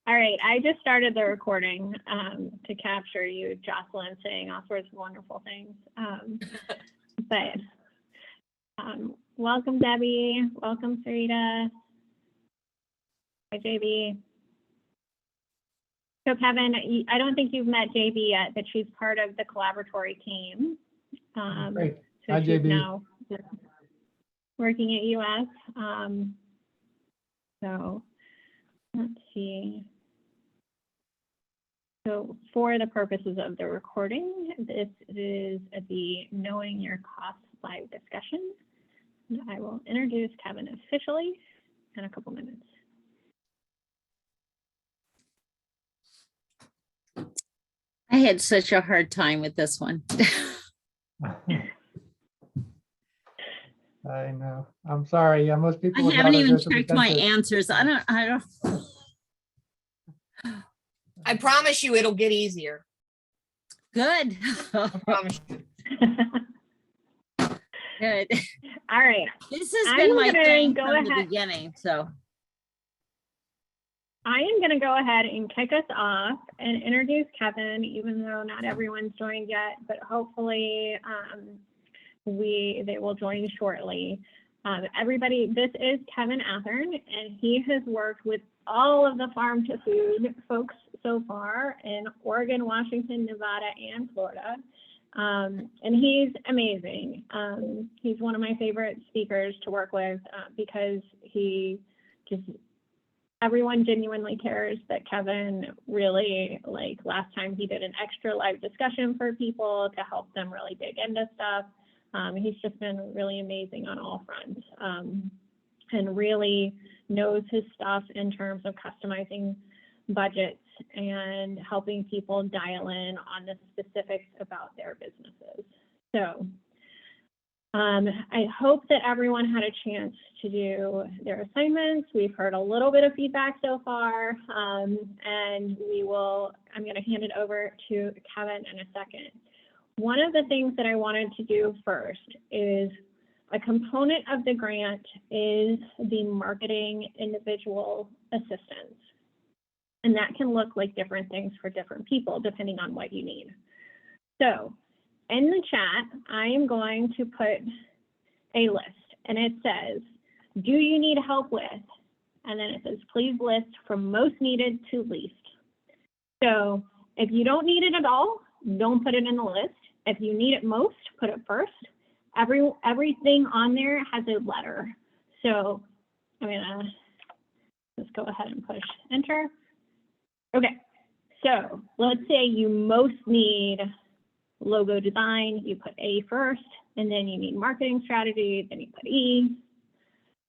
All right, I just started the recording to capture you, Jocelyn, saying all sorts of wonderful things. Welcome, Debbie. Welcome, Sarita. Hi, JB. So, Kevin, I don't think you've met JB yet, but she's part of the collaboratory team. Great. So Hi, she's JB. now working at US. So let's see. So for the purposes of the recording, this is the Knowing Your Costs live discussion. And I will introduce Kevin officially in a couple minutes. I had such a hard time with this one. I know. I'm sorry. Yeah, most people I would haven't rather even go to the checked my dentist. answers. I don't. I promise you it'll get easier. Good. I promise you. Good. All right. This has I'm been my gonna thing go from the ahead. beginning, so. I am going to go ahead and kick us off and introduce Kevin, even though not everyone's joined yet, but hopefully they will join shortly. Everybody, this is Kevin Athern, and he has worked with all of the Farm2Food folks so far in Oregon, Washington, Nevada, and Florida. And he's amazing. He's one of my favorite speakers to work with because he just, everyone genuinely cares that Kevin really, like last time he did an extra live discussion for people to help them really dig into stuff. He's just been really amazing on all fronts and really knows his stuff in terms of customizing budgets and helping people dial in on the specifics about their businesses. So I hope that everyone had a chance to do their assignments. We've heard a little bit of feedback so far, and I'm going to hand it over to Kevin in a second. One of the things that I wanted to do first is a component of the grant is the marketing individual assistance. And that can look like different things for different people, depending on what you need. So in the chat, I am going to put a list, and it says, do you need help with? And then it says, please list from most needed to least. So if you don't need it at all, don't put it in the list. If you need it most, put it first. Everything on there has a letter. So I'm gonna just go ahead and push enter. Okay, so let's say you most need logo design, you put A first, and then you need marketing strategy, then you put E.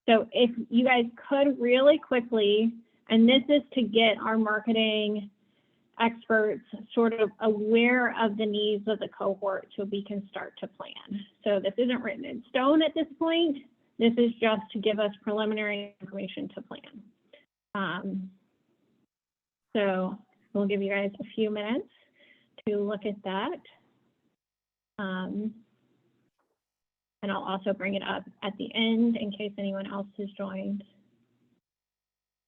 So if you guys could really quickly, and this is to get our marketing experts sort of aware of the needs of the cohort so we can start to plan. So this isn't written in stone at this point. This is just to give us preliminary information to plan. So we'll give you guys a few minutes to look at that. And I'll also bring it up at the end in case anyone else has joined.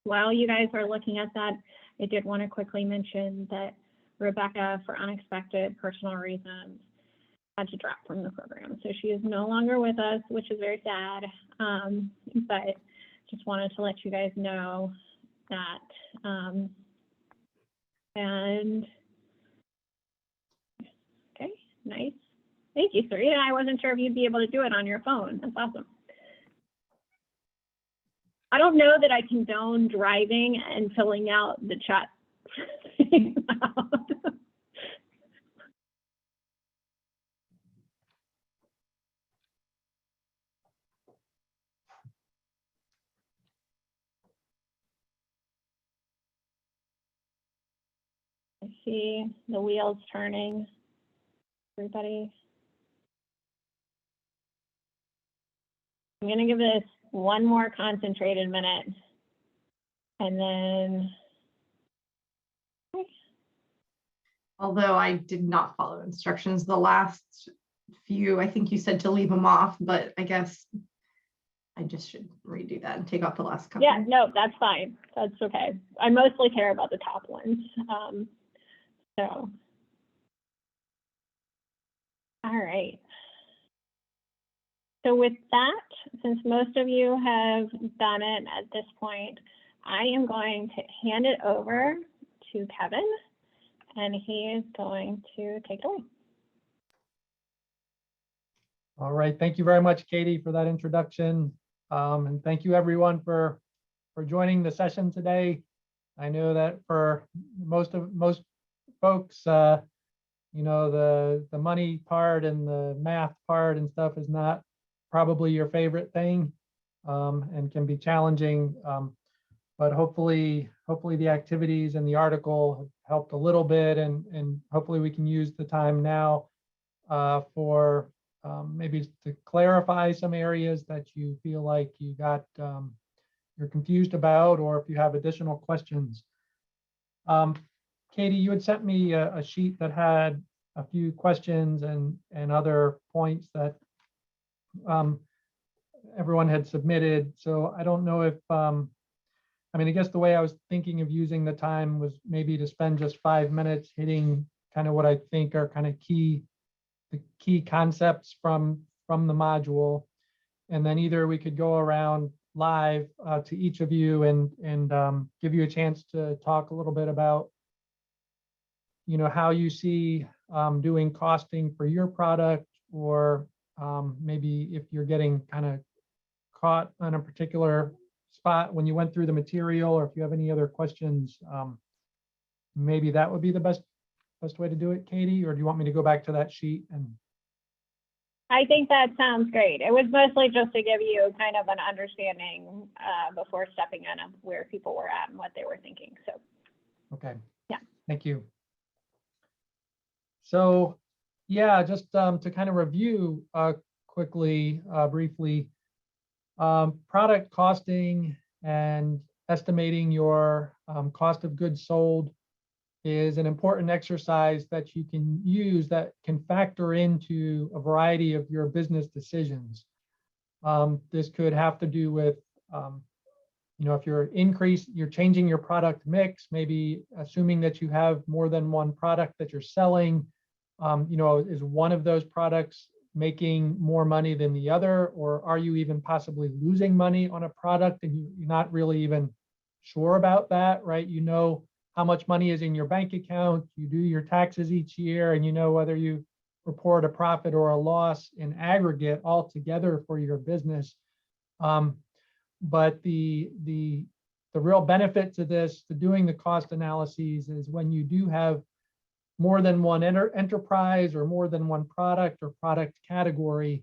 While you guys are looking at that, I did want to quickly mention that Rebecca, for unexpected personal reasons, had to drop from the program. So she is no longer with us, which is very sad. But just wanted to let you guys know that. And okay, nice. Thank you, Sarita. I wasn't sure if you'd be able to do it on your phone. That's awesome. I don't know that I condone driving and filling out the chat. I see the wheels turning. Everybody. I'm going to give this one more concentrated minute and then. Although I did not follow instructions the last few, I think you said to leave them off, but I guess I just should redo that and take off the last couple. Yeah, no, that's fine. That's okay. I mostly care about the top ones. So, all right. So with that, since most of you have done it at this point, I am going to hand it over to Kevin, and he is going to take it away. All right, thank you very much, Katie, for that introduction. And thank you everyone for joining the session today. I know that for most folks, you know, the money part and the math part and stuff is not probably your favorite thing, and can be challenging. But hopefully the activities and the article have helped a little bit, and hopefully we can use the time now for maybe to clarify some areas that you feel like you got you're confused about, or if you have additional questions. Katie, you had sent me a sheet that had a few questions and other points that everyone had submitted. So I don't know if, I mean, I guess the way I was thinking of using the time was maybe to spend just 5 minutes hitting kind of what I think are kind of the key concepts from the module. And then either we could go around live to each of you and give you a chance to talk a little bit about, you know, how you see doing costing for your product, or maybe if you're getting kind of caught on a particular spot when you went through the material, or if you have any other questions, maybe that would be the best way to do it, Katie, or do you want me to go back to that sheet? And I think that sounds great. It was mostly just to give you kind of an understanding before stepping in of where people were at and what they were thinking. So, okay. Yeah. Thank you. So, yeah, just to kind of review quickly, briefly, product costing and estimating your cost of goods sold is an important exercise that you can use that can factor into a variety of your business decisions. This could have to do with, you know, if you're changing your product mix, maybe assuming that you have more than one product that you're selling, you know, is one of those products making more money than the other, or are you even possibly losing money on a product and you're not really even sure about that, right? You know how much money is in your bank account, you do your taxes each year, and you know whether you report a profit or a loss in aggregate altogether for your business. But the real benefit to this, to doing the cost analyses, is when you do have more than one enterprise or more than one product or product category,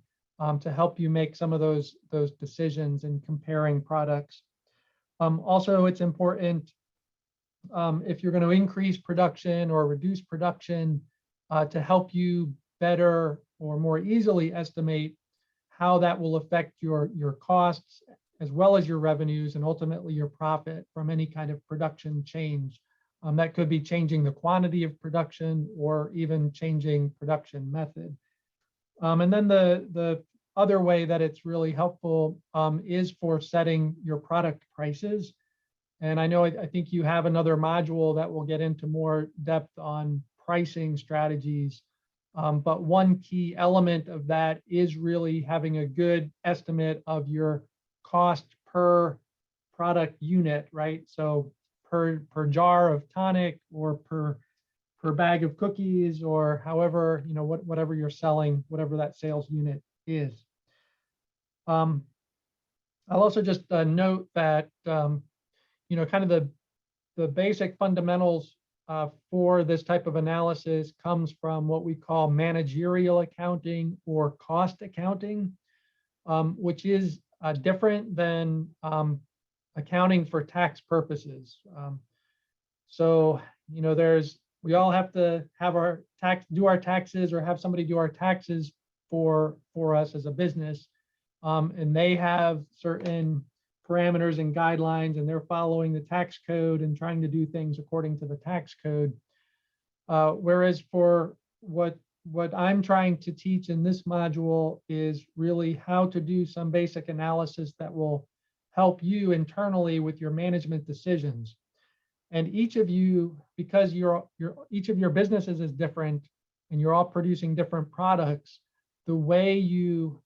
to help you make some of those decisions in comparing products. Also, it's important if you're going to increase production or reduce production, to help you better or more easily estimate how that will affect your costs as well as your revenues and ultimately your profit from any kind of production change. That could be changing the quantity of production or even changing production method. And then the other way that it's really helpful is for setting your product prices. And I know I think you have another module that will get into more depth on pricing strategies. But one key element of that is really having a good estimate of your cost per product unit, right? So per jar of tonic, or per bag of cookies, or however, you know, whatever you're selling, whatever that sales unit is. I'll also just note that you know, kind of the basic fundamentals for this type of analysis comes from what we call managerial accounting or cost accounting, which is different than accounting for tax purposes. So, you know, we all have to have do our taxes, or have somebody do our taxes for us as a business. And they have certain parameters and guidelines, and they're following the tax code and trying to do things according to the tax code. Whereas for what what I'm trying to teach in this module is really how to do some basic analysis that will help you internally with your management decisions. And each of you, because each of your businesses is different and you're all producing different products, the way you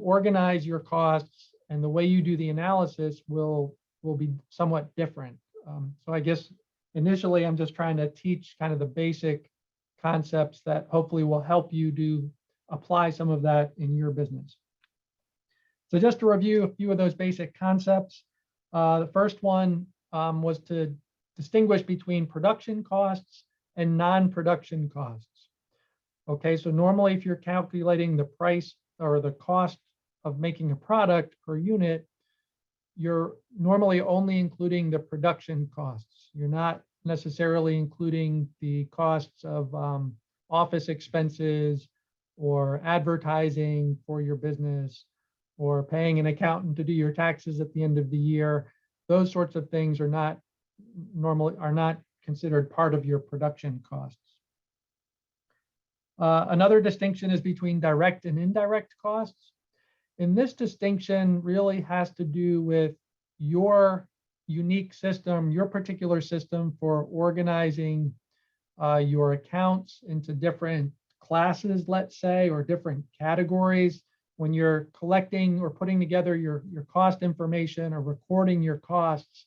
organize your costs and the way you do the analysis will be somewhat different. So I guess initially I'm just trying to teach kind of the basic concepts that hopefully will help you apply some of that in your business. So just to review a few of those basic concepts, the first one was to distinguish between production costs and non-production costs. Okay, so normally if you're calculating the price or the cost of making a product per unit, you're normally only including the production costs. You're not necessarily including the costs of office expenses or advertising for your business or paying an accountant to do your taxes at the end of the year. Those sorts of things are not considered part of your production costs. Another distinction is between direct and indirect costs. And this distinction really has to do with your unique system, your particular system for organizing your accounts into different classes, let's say, or different categories. When you're collecting or putting together your cost information or recording your costs,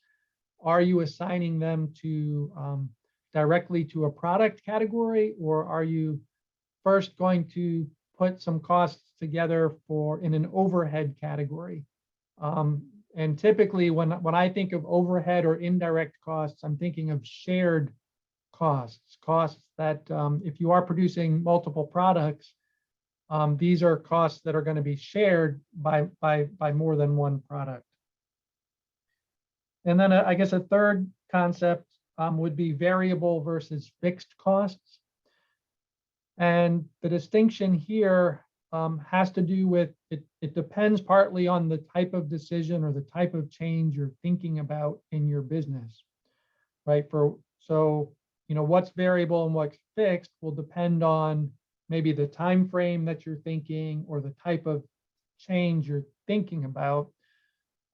are you assigning them to directly to a product category, or are you first going to put some costs together in an overhead category? And typically when I think of overhead or indirect costs, I'm thinking of shared costs that if you are producing multiple products, these are costs that are going to be shared by more than one product. And then I guess a third concept would be variable versus fixed costs. And the distinction here has to do with, it depends partly on the type of decision or the type of change you're thinking about in your business, right? So, what's variable and what's fixed will depend on maybe the time frame that you're thinking or the type of change you're thinking about.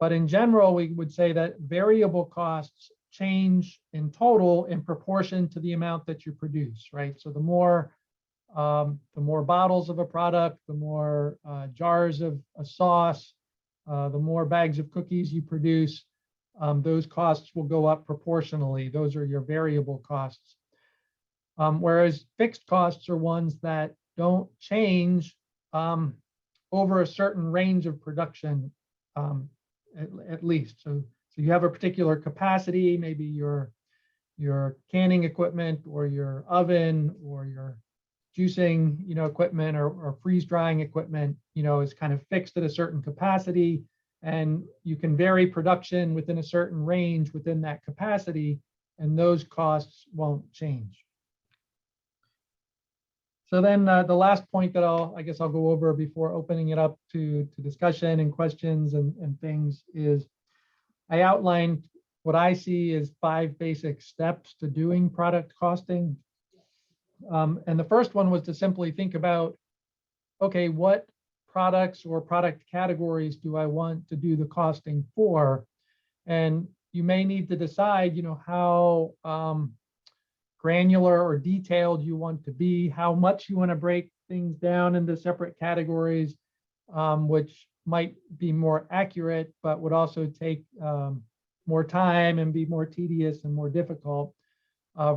But in general, we would say that variable costs change in total in proportion to the amount that you produce, right? So the more bottles of a product, the more jars of a sauce, the more bags of cookies you produce, those costs will go up proportionally. Those are your variable costs. Whereas fixed costs are ones that don't change over a certain range of production, at least. So you have a particular capacity, maybe your canning equipment or your oven or your juicing, equipment or freeze drying equipment, is kind of fixed at a certain capacity, and you can vary production within a certain range within that capacity, and those costs won't change. So then the last point that I guess I'll go over before opening it up to discussion and questions and things is I outlined what I see as 5 basic steps to doing product costing. And the first one was to simply think about, okay, what products or product categories do I want to do the costing for? And you may need to decide, how granular or detailed you want to be, how much you want to break things down into separate categories, which might be more accurate, but would also take more time and be more tedious and more difficult,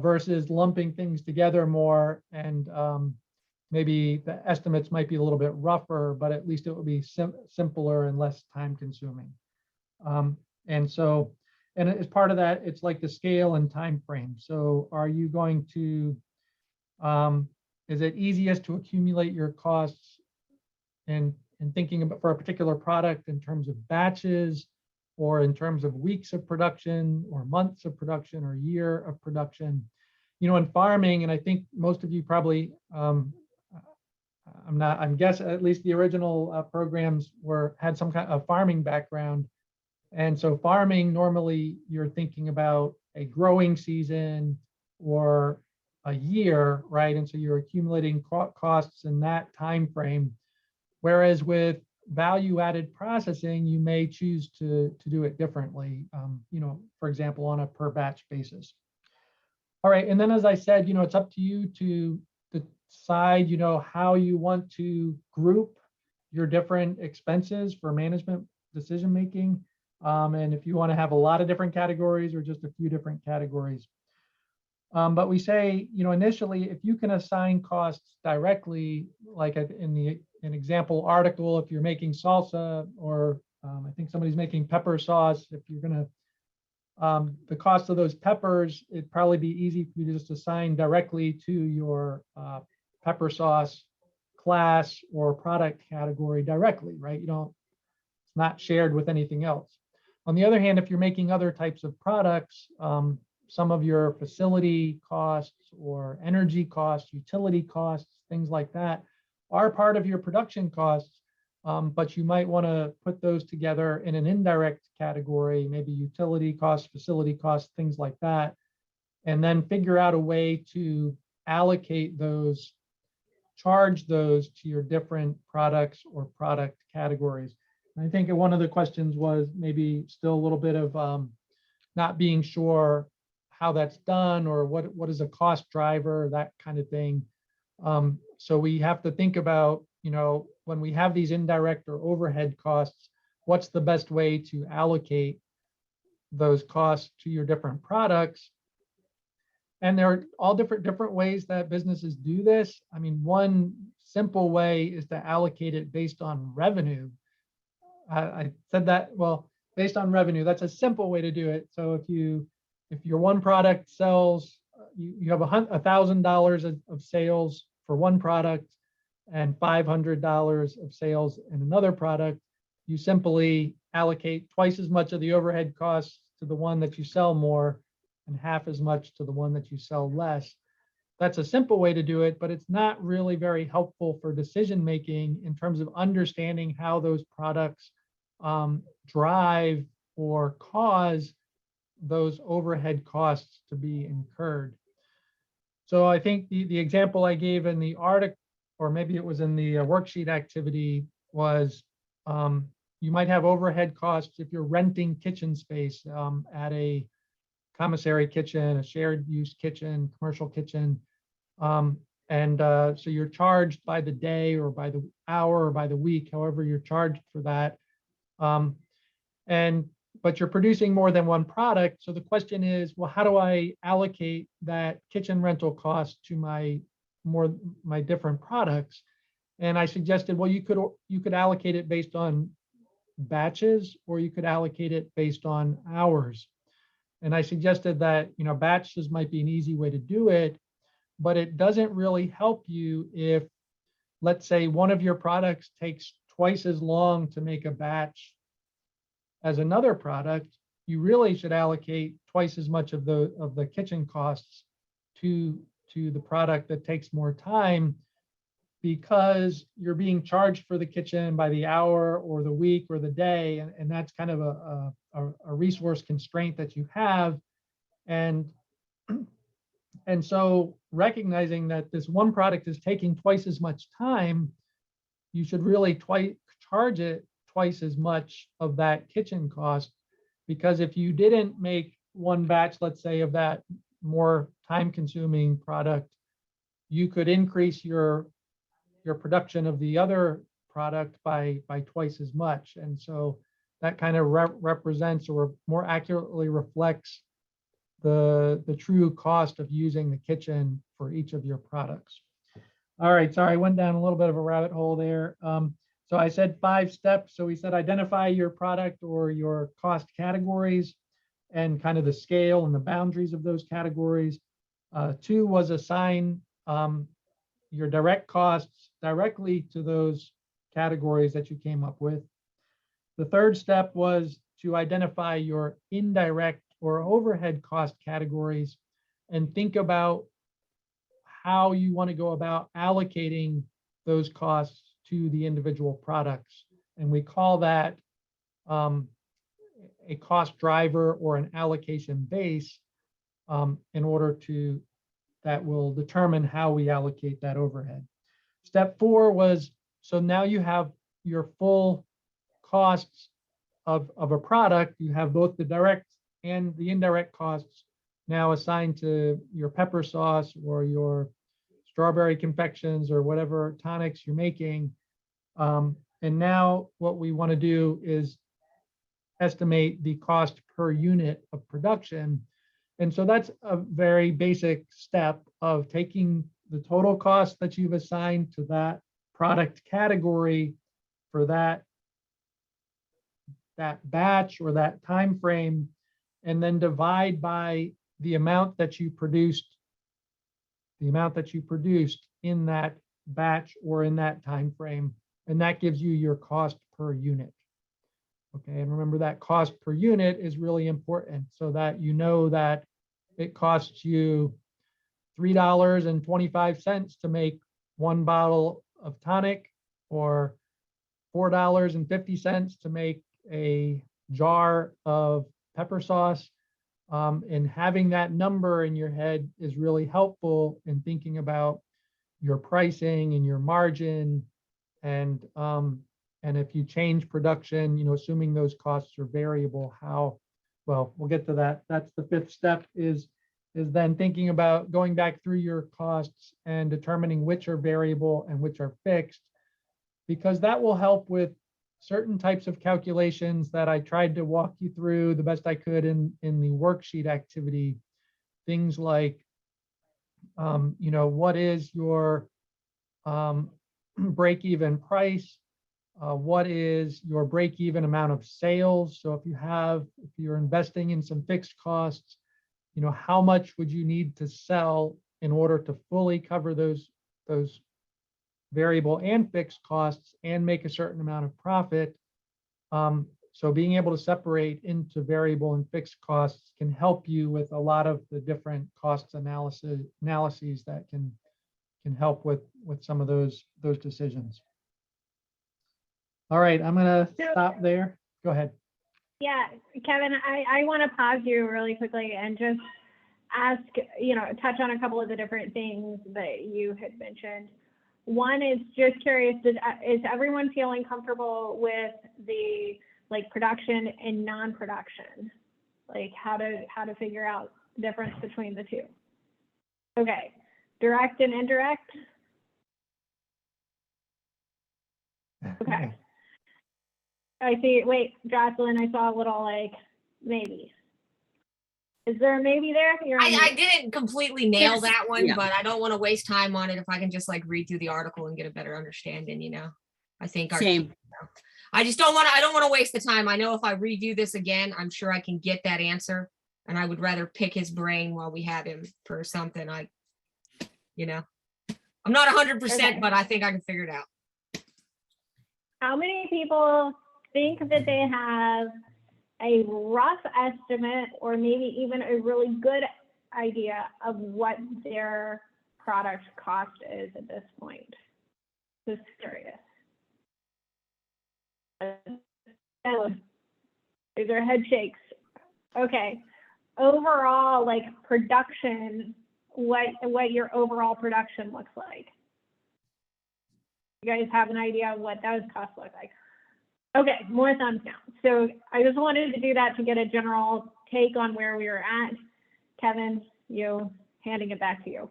versus lumping things together more, and maybe the estimates might be a little bit rougher, but at least it will be simpler and less time consuming. And as part of that, it's like the scale and time frame. So are you going to, is it easiest to accumulate your costs and thinking about for a particular product in terms of batches, or in terms of weeks of production or months of production or year of production? In farming, and I think most of you probably, I'm guessing at least the original programs had some kind of farming background. And so farming, normally you're thinking about a growing season or a year, right? And so you're accumulating costs in that time frame. Whereas with value-added processing, you may choose to do it differently, for example, on a per batch basis. All right, and then as I said, it's up to you to decide, how you want to group your different expenses for management decision making. And if you want to have a lot of different categories or just a few different categories. But we say, initially, if you can assign costs directly, like in an example article, if you're making salsa, or I think somebody's making pepper sauce, if you're going to, the cost of those peppers, it'd probably be easy for you to just assign directly to your pepper sauce class or product category directly, right? It's not shared with anything else. On the other hand, if you're making other types of products, some of your facility costs or energy costs, utility costs, things like that are part of your production costs, but you might want to put those together in an indirect category, maybe utility costs, facility costs, things like that, and then figure out a way to allocate those, charge those to your different products or product categories. And I think one of the questions was maybe still a little bit of not being sure how that's done, or what is a cost driver, that kind of thing. So we have to think about, when we have these indirect or overhead costs, what's the best way to allocate those costs to your different products? And there are all different ways that businesses do this. I mean, one simple way is to allocate it based on revenue. I said that, well, based on revenue, that's a simple way to do it. So if your one product sells, you have $1,000 of sales for one product and $500 of sales in another product, you simply allocate twice as much of the overhead costs to the one that you sell more and half as much to the one that you sell less. That's a simple way to do it, but it's not really very helpful for decision making in terms of understanding how those products drive or cause those overhead costs to be incurred. So I think the example I gave in the article, or maybe it was in the worksheet activity, was you might have overhead costs if you're renting kitchen space at a commissary kitchen, a shared use kitchen, commercial kitchen. So you're charged by the day or by the hour or by the week, however you're charged for that. But you're producing more than one product. So the question is, well, how do I allocate that kitchen rental cost to my different products? And I suggested, well, you could allocate it based on batches, or you could allocate it based on hours. And I suggested that, batches might be an easy way to do it, but it doesn't really help you if, let's say, one of your products takes twice as long to make a batch as another product. You really should allocate twice as much of the kitchen costs to the product that takes more time, because you're being charged for the kitchen by the hour or the week or the day, and that's kind of a resource constraint that you have. And so recognizing that this one product is taking twice as much time, you should really charge it twice as much of that kitchen cost, because if you didn't make one batch, let's say, of that more time-consuming product, you could increase your production of the other product by twice as much. And so that kind of represents, or more accurately reflects, the true cost of using the kitchen for each of your products. All right, sorry, I went down a little bit of a rabbit hole there. So I said 5 steps. So we said identify your product or your cost categories and kind of the scale and the boundaries of those categories. 2 was assign your direct costs directly to those categories that you came up with. The 3rd step was to identify your indirect or overhead cost categories and think about how you want to go about allocating those costs to the individual products. And we call that a cost driver or an allocation base, in order to that will determine how we allocate that overhead. Step 4 was, so now you have your full costs of a product. You have both the direct and the indirect costs now assigned to your pepper sauce or your strawberry confections or whatever tonics you're making. And now what we want to do is estimate the cost per unit of production. And so that's a very basic step of taking the total cost that you've assigned to that product category for that batch or that time frame, and then divide by the amount that you produced in that batch or in that time frame, and that gives you your cost per unit. Okay, and remember that cost per unit is really important so that you know that it costs you $3.25 to make one bottle of tonic, or $4.50 to make a jar of pepper sauce. And having that number in your head is really helpful in thinking about your pricing and your margin. And if you change production, assuming those costs are variable, well, we'll get to that. That's the 5th step is then thinking about going back through your costs and determining which are variable and which are fixed, because that will help with certain types of calculations that I tried to walk you through the best I could in the worksheet activity. Things like, what is your break-even price? What is your break-even amount of sales? So if you're investing in some fixed costs, how much would you need to sell in order to fully cover those variable and fixed costs and make a certain amount of profit? So being able to separate into variable and fixed costs can help you with a lot of the different cost analyses that can help with some of those decisions. All right, I'm gonna stop there. Go ahead. Yeah, Kevin, I want to pause you really quickly and just ask, touch on a couple of the different things that you had mentioned. One is just curious, is everyone feeling comfortable with the production and non-production? Like how to figure out the difference between the two? Okay, direct and indirect? Okay. I see, wait, Jocelyn, I saw a little maybe. Is there a maybe there? I didn't completely nail Yes. that one, Yeah. but I don't want to waste time on it if I can just read through the article and get a better understanding, I think Same. I don't want to waste the time. I know if I review this again, I'm sure I can get that answer, and I would rather pick his brain while we have him for something. I'm not 100%, Okay. but I think I can figure it out. How many people think that they have a rough estimate or maybe even a really good idea of what their product cost is at this point? Just curious. These are head shakes. Okay. Overall, production, what your overall production looks like. You guys have an idea of what those costs look like? Okay, more thumbs down. So I just wanted to do that to get a general take on where we were at. Kevin, handing it back to you.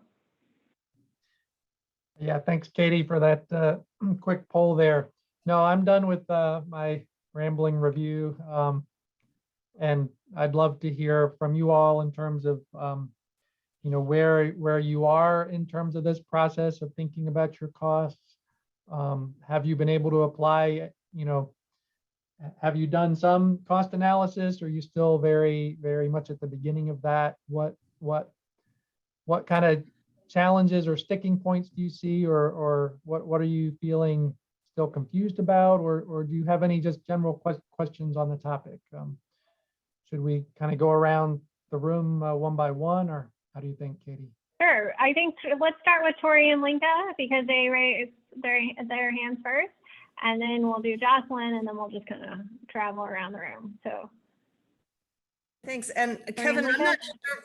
Yeah, thanks, Katie, for that quick poll there. No, I'm done with my rambling review. And I'd love to hear from you all in terms of, where you are in terms of this process of thinking about your costs. Have you been able to apply, have you done some cost analysis? Or are you still very, very much at the beginning of that? What kind of challenges or sticking points do you see, or what are you feeling still confused about, or do you have any just general questions on the topic? Should we kind of go around the room one by one, or how do you think, Katie? Sure. I think let's start with Tori and Linka because they raised their hands first, and then we'll do Jocelyn, and then we'll just kind of travel around the room. So Thanks. And Tori Kevin, and I'm Linka? not sure.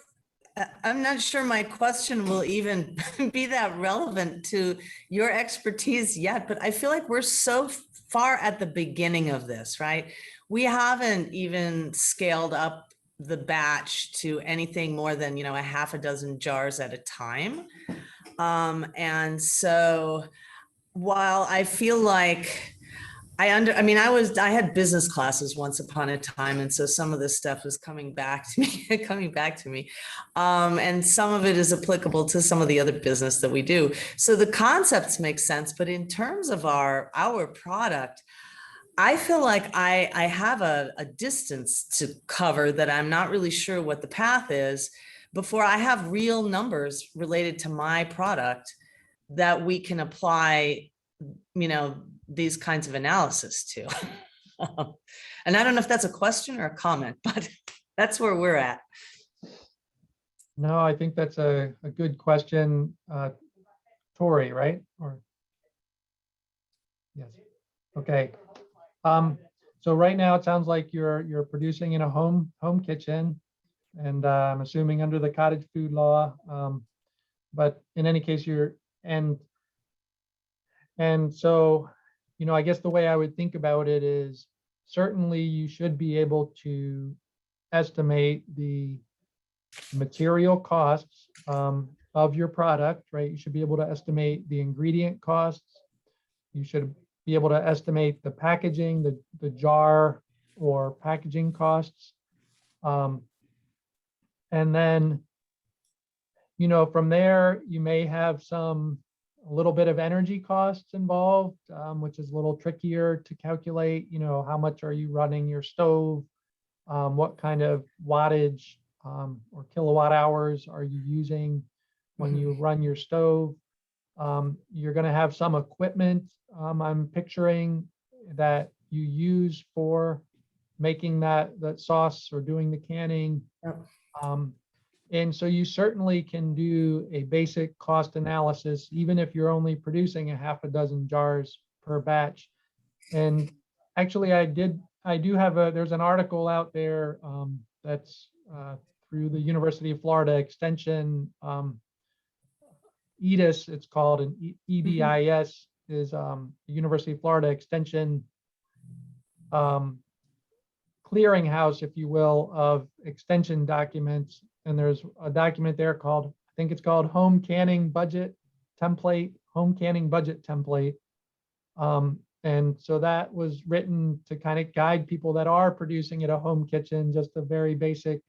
I'm not sure my question will even be that relevant to your expertise yet, but I feel like we're so far at the beginning of this, right? We haven't even scaled up the batch to anything more than, a half a dozen jars at a time. And so while I feel like I had business classes once upon a time. And so some of this stuff is coming back to me, and some of it is applicable to some of the other business that we do. So the concepts make sense, but in terms of our product, I feel like I have a distance to cover that I'm not really sure what the path is before I have real numbers related to my product that we can apply, these kinds of analysis to. And I don't know if that's a question or a comment, but that's where we're at. No, I think that's a good question. Tori, right? Or yes. Okay. So right now it sounds like you're producing in a home kitchen, and I'm assuming under the cottage food law. But in any case, and so, I guess the way I would think about it is certainly you should be able to estimate the material costs of your product, right? You should be able to estimate the ingredient costs. You should be able to estimate the packaging, the jar or packaging costs. And then, from there, you may have a little bit of energy costs involved, which is a little trickier to calculate. How much are you running your stove? What kind of wattage or kilowatt hours are you using when you run your stove? You're going to have some equipment, I'm picturing, that you use for making that sauce or doing the canning. Yep. And so you certainly can do a basic cost analysis, even if you're only producing a half a dozen jars per batch. And actually, there's an article out there that's through the University of Florida Extension, EDIS, it's called, and EDIS is the University of Florida Extension clearinghouse, if you will, of extension documents. And there's a document there called, I think it's called Home Canning Budget Template. And so that was written to kind of guide people that are producing at a home kitchen, just a very basic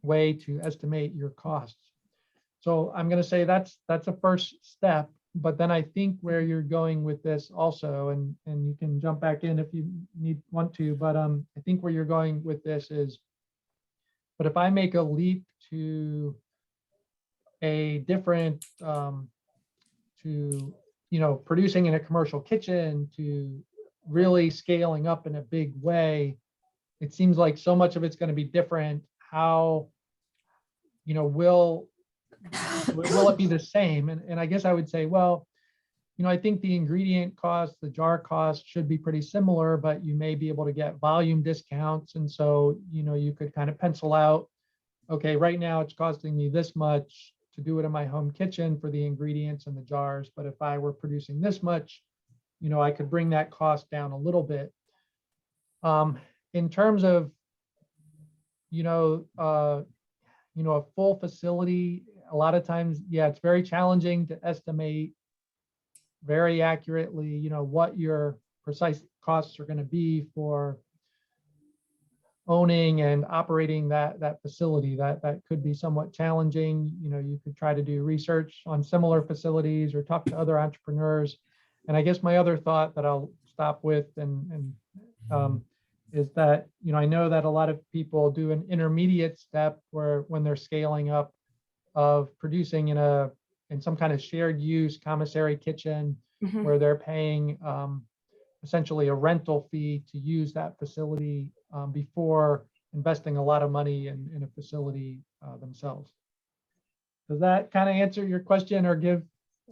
way to estimate your costs. So I'm going to say that's a first step. But then I think where you're going with this also, and you can jump back in if you want to, but I think where you're going with this is, but if I make a leap to a different, to, producing in a commercial kitchen to really scaling up in a big way, it seems like so much of it's going to be different. How, will it be the same? And I guess I would say, well, I think the ingredient cost, the jar cost should be pretty similar, but you may be able to get volume discounts. And so, you could kind of pencil out, okay, right now it's costing me this much to do it in my home kitchen for the ingredients and the jars. But if I were producing this much, I could bring that cost down a little bit. In terms of, a full facility, a lot of times, it's very challenging to estimate very accurately, what your precise costs are going to be for owning and operating that facility. That could be somewhat challenging. You could try to do research on similar facilities or talk to other entrepreneurs. And I guess my other thought that I'll stop with and is that, I know that a lot of people do an intermediate step where when they're scaling up of producing in some kind of shared use commissary kitchen, where they're paying essentially a rental fee to use that facility before investing a lot of money in a facility themselves. Does that kind of answer your question or give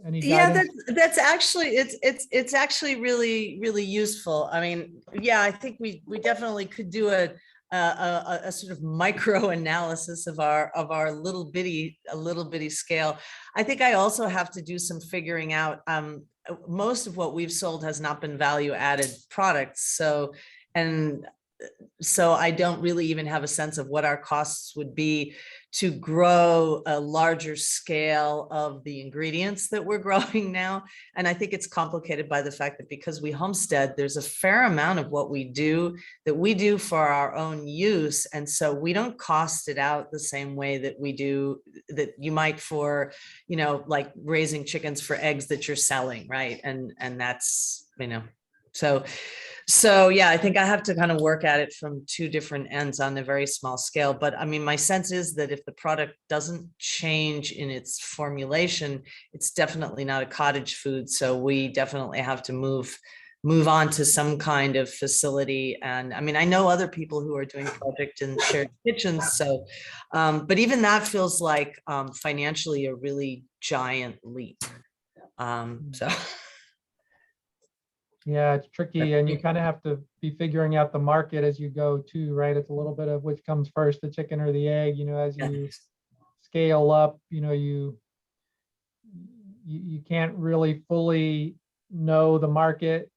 any guidance? Yeah, that's actually, it's actually really, really useful. I mean, I think we definitely could do a sort of micro analysis of our little bitty scale. I think I also have to do some figuring out. Most of what we've sold has not been value added products. So I don't really even have a sense of what our costs would be to grow a larger scale of the ingredients that we're growing now. And I think it's complicated by the fact that because we homestead, there's a fair amount of what we do that we do for our own use. And so we don't cost it out the same way that we do, that you might for, like raising chickens for eggs that you're selling, right? And that's, so yeah, I think I have to kind of work at it from two different ends on a very small scale. But I mean, my sense is that if the product doesn't change in its formulation, it's definitely not a cottage food. So we definitely have to move on to some kind of facility. And I mean, I know other people who are doing project in shared kitchens. So, but even that feels like financially a really giant leap. So. Yeah, it's tricky, and you kind of have to be figuring out the market as you go too, right? It's a little bit of which comes first, the chicken or the egg, as you scale up, you can't really fully know the market,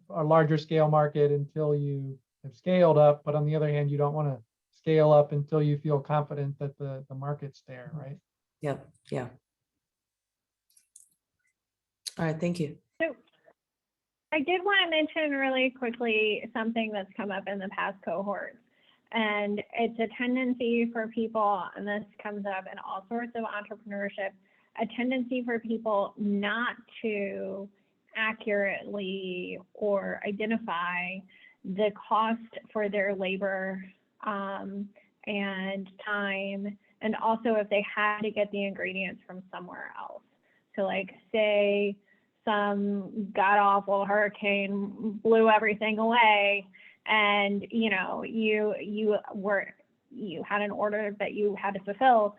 a larger scale market, until you have scaled up. But on the other hand, you don't want to scale up until you feel confident that the market's there, right? Yeah. All right, thank you. I did want to mention really quickly something that's come up in the past cohorts, and it's a tendency for people, and this comes up in all sorts of entrepreneurship, a tendency for people not to accurately or identify the cost for their labor and time, and also if they had to get the ingredients from somewhere else. So like say some god-awful hurricane blew everything away, and you had an order that you had to fulfill.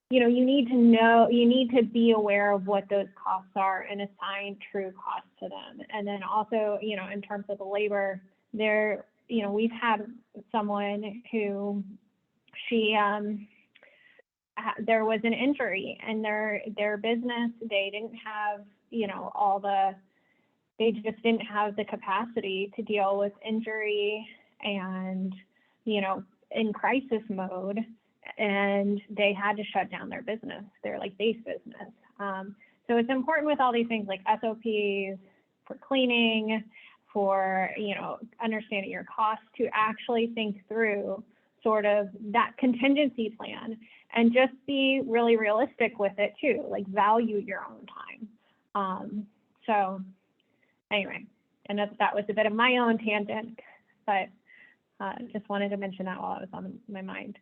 You need to be aware of what those costs are and assign true costs to them. And then also, in terms of the labor, we've had someone who there was an injury in their business. They didn't have they just didn't have the capacity to deal with injury and in crisis mode, and they had to shut down their business, their base business. So it's important with all these things like SOPs for cleaning, for understanding your costs, to actually think through sort of that contingency plan and just be really realistic with it too, value your own time. So anyway, and that was a bit of my own tangent, but just wanted to mention that while it was on my mind.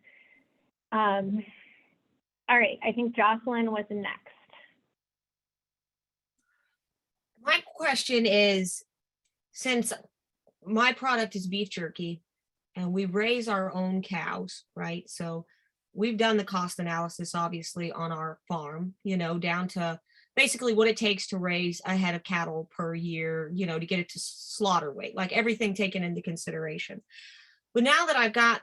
All right, I think Jocelyn was next. My question is, since my product is beef jerky and we raise our own cows, right? So we've done the cost analysis, obviously, on our farm, down to basically what it takes to raise a head of cattle per year, to get it to slaughter weight, everything taken into consideration. But now that I've got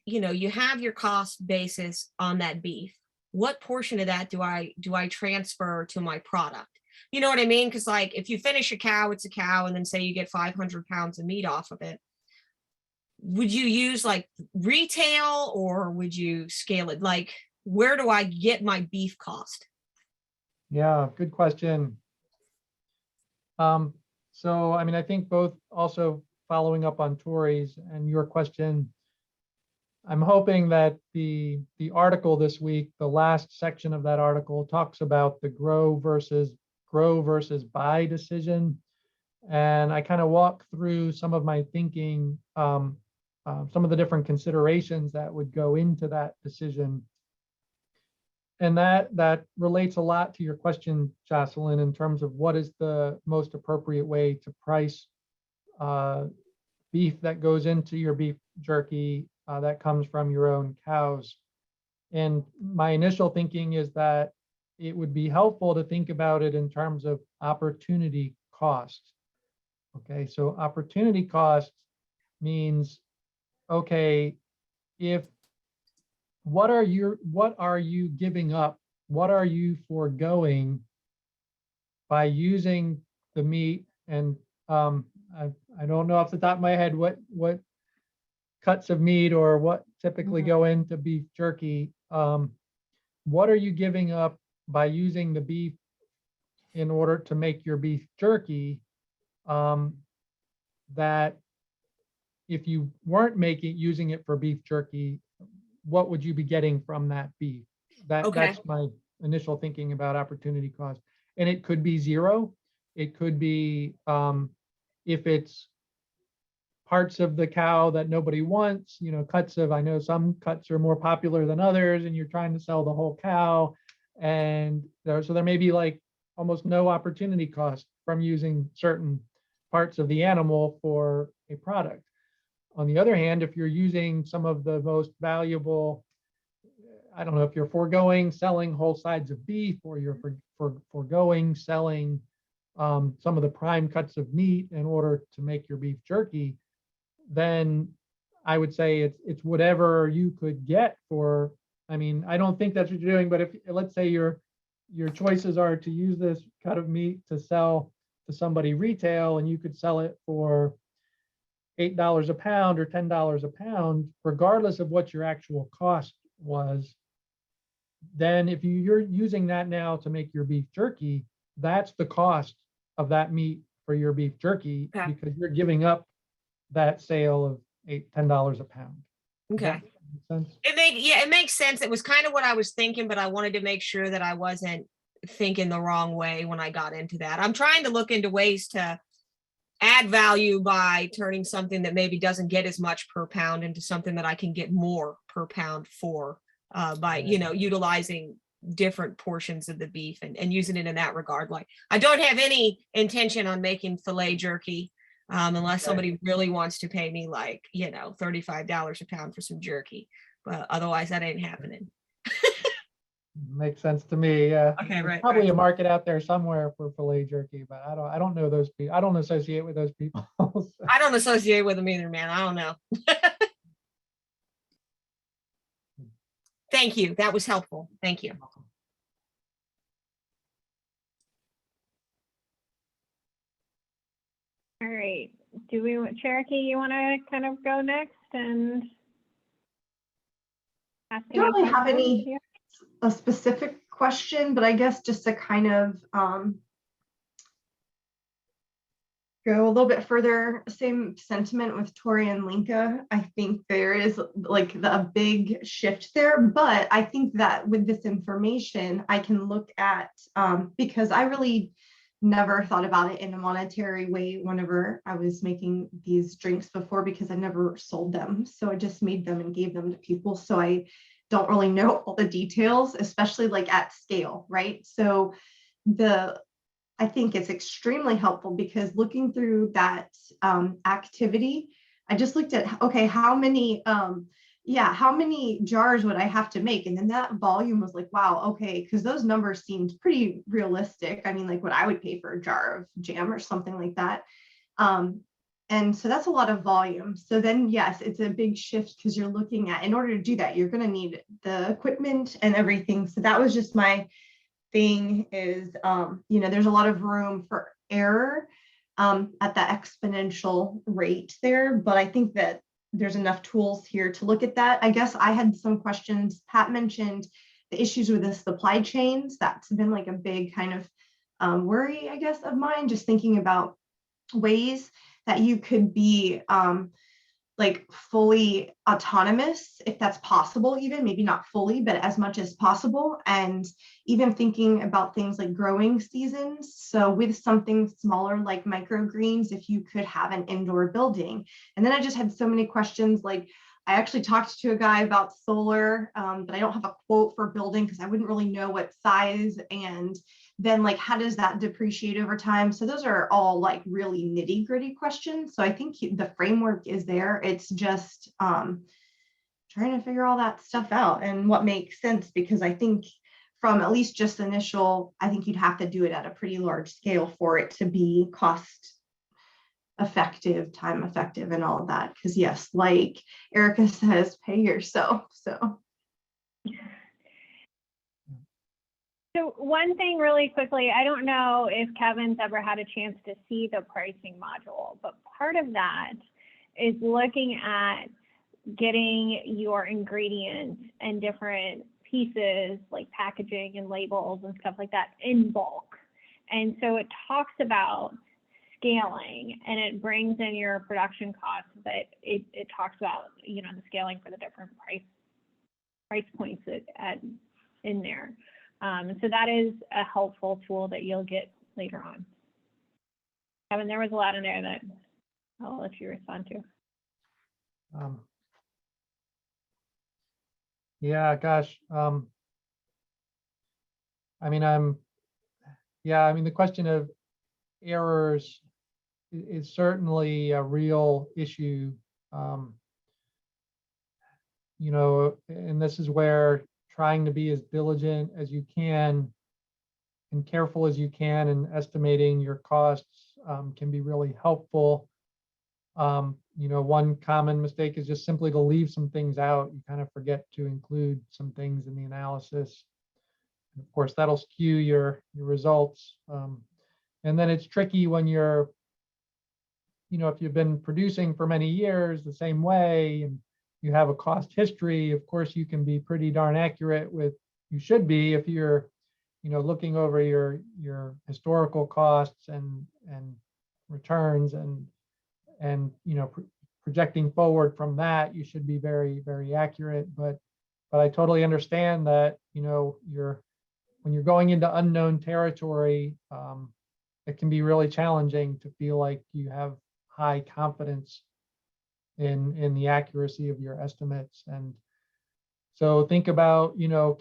you have your cost basis on that beef, what portion of that do I transfer to my product? You know what I mean? Because if you finish a cow, it's a cow, and then say you get 500 pounds of meat off of it, would you use retail, or would you scale it? Where do I get my beef cost? Yeah, good question. So, I mean, I think both, also following up on Tori's and your question, I'm hoping that the article this week, the last section of that article, talks about the grow versus buy decision. And I kind of walk through some of my thinking, some of the different considerations that would go into that decision. And that relates a lot to your question, Jocelyn, in terms of what is the most appropriate way to price beef that goes into your beef jerky that comes from your own cows. And my initial thinking is that it would be helpful to think about it in terms of opportunity cost. Okay, so opportunity cost means okay, if, what are you giving up? What are you foregoing by using the meat? And I don't know off the top of my head what cuts of meat or what typically go into beef jerky. What are you giving up by using the beef in order to make your beef jerky? That if you weren't using it for beef jerky, what would you be getting from that beef? Okay. That's my initial thinking about opportunity cost. And it could be zero. It could be, if it's parts of the cow that nobody wants, cuts of, I know some cuts are more popular than others, and you're trying to sell the whole cow. And so there may be like almost no opportunity cost from using certain parts of the animal for a product. On the other hand, if you're using some of the most valuable, I don't know if you're foregoing selling whole sides of beef, or you're foregoing selling some of the prime cuts of meat in order to make your beef jerky, then I would say it's whatever you could get for. I mean, I don't think that's what you're doing, but if, let's say your choices are to use this cut of meat to sell to somebody retail, and you could sell it for $8 a pound or $10 a pound, regardless of what your actual cost was, then if you're using that now to make your beef jerky, that's the cost of that meat for your beef jerky, Okay. because you're giving up that sale of $10 a pound. Does Okay. that make sense? It makes sense. It was kind of what I was thinking, but I wanted to make sure that I wasn't thinking the wrong way when I got into that. I'm trying to look into ways to add value by turning something that maybe doesn't get as much per pound into something that I can get more per pound for, by, utilizing different portions of the beef and using it in that regard. Like, I don't have any intention on making filet jerky, unless somebody really wants to pay me like, $35 a pound for some jerky, but otherwise that ain't happening. Makes sense to me. Yeah. Okay, There's right, probably right. a market out there somewhere for filet jerky, but I don't know those people. I don't associate with those people. So, I don't associate with them either, man. I don't know. Thank you. That was helpful. Thank you. All right. Cherokee, you want to kind of go next and ask I don't really have questions? any a specific question, but I guess just to kind of go a little bit further, same sentiment with Tori and Linka. I think there is like a big shift there, but I think that with this information, I can look at, because I really never thought about it in a monetary way whenever I was making these drinks before, because I never sold them. So I just made them and gave them to people. So I don't really know all the details, especially like at scale, right? So I think it's extremely helpful, because looking through that activity, I just looked at, okay, how many jars would I have to make? And then that volume was like, wow, okay, because those numbers seemed pretty realistic. I mean, like what I would pay for a jar of jam or something like that. And so that's a lot of volume. So then, yes, it's a big shift, because you're looking at, in order to do that, you're going to need the equipment and everything. So that was just my thing is, there's a lot of room for error at the exponential rate there. But I think that there's enough tools here to look at that. I guess I had some questions. Pat mentioned the issues with the supply chains. That's been like a big kind of worry, I guess, of mine, just thinking about ways that you could be like fully autonomous, if that's possible, even maybe not fully, but as much as possible. And even thinking about things like growing seasons. So with something smaller like microgreens, if you could have an indoor building. And then I just had so many questions. Like, I actually talked to a guy about solar, but I don't have a quote for building, because I wouldn't really know what size, and then like, how does that depreciate over time? So those are all like really nitty gritty questions. So I think the framework is there. It's just trying to figure all that stuff out and what makes sense, because I think from at least just initial, I think you'd have to do it at a pretty large scale for it to be cost effective, time effective, and all of that. Because yes, like Erica says, pay yourself. So one thing really quickly, I don't know if Kevin's ever had a chance to see the pricing module, but part of that is looking at getting your ingredients and different pieces like packaging and labels and stuff like that in bulk. And so it talks about scaling and it brings in your production costs, but it talks about, you know, the scaling for the different price points in there. So that is a helpful tool that you'll get later on. Kevin, there was a lot in there that I'll let you respond to. Yeah, gosh. I mean, the question of errors is certainly a real issue. You know, and this is where trying to be as diligent as you can and careful as you can in estimating your costs can be really helpful. You know, one common mistake is just simply to leave some things out. You kind of forget to include some things in the analysis. And of course, that'll skew your results. And then it's tricky when you're, you know, if you've been producing for many years the same way and you have a cost history, of course, you can be pretty darn accurate with, you should be if you're, you know, looking over your historical costs and returns and you know, projecting forward from that, you should be very, very accurate. But I totally understand that, you know, when you're going into unknown territory, it can be really challenging to feel like you have high confidence in the accuracy of your estimates. And so think about, you know,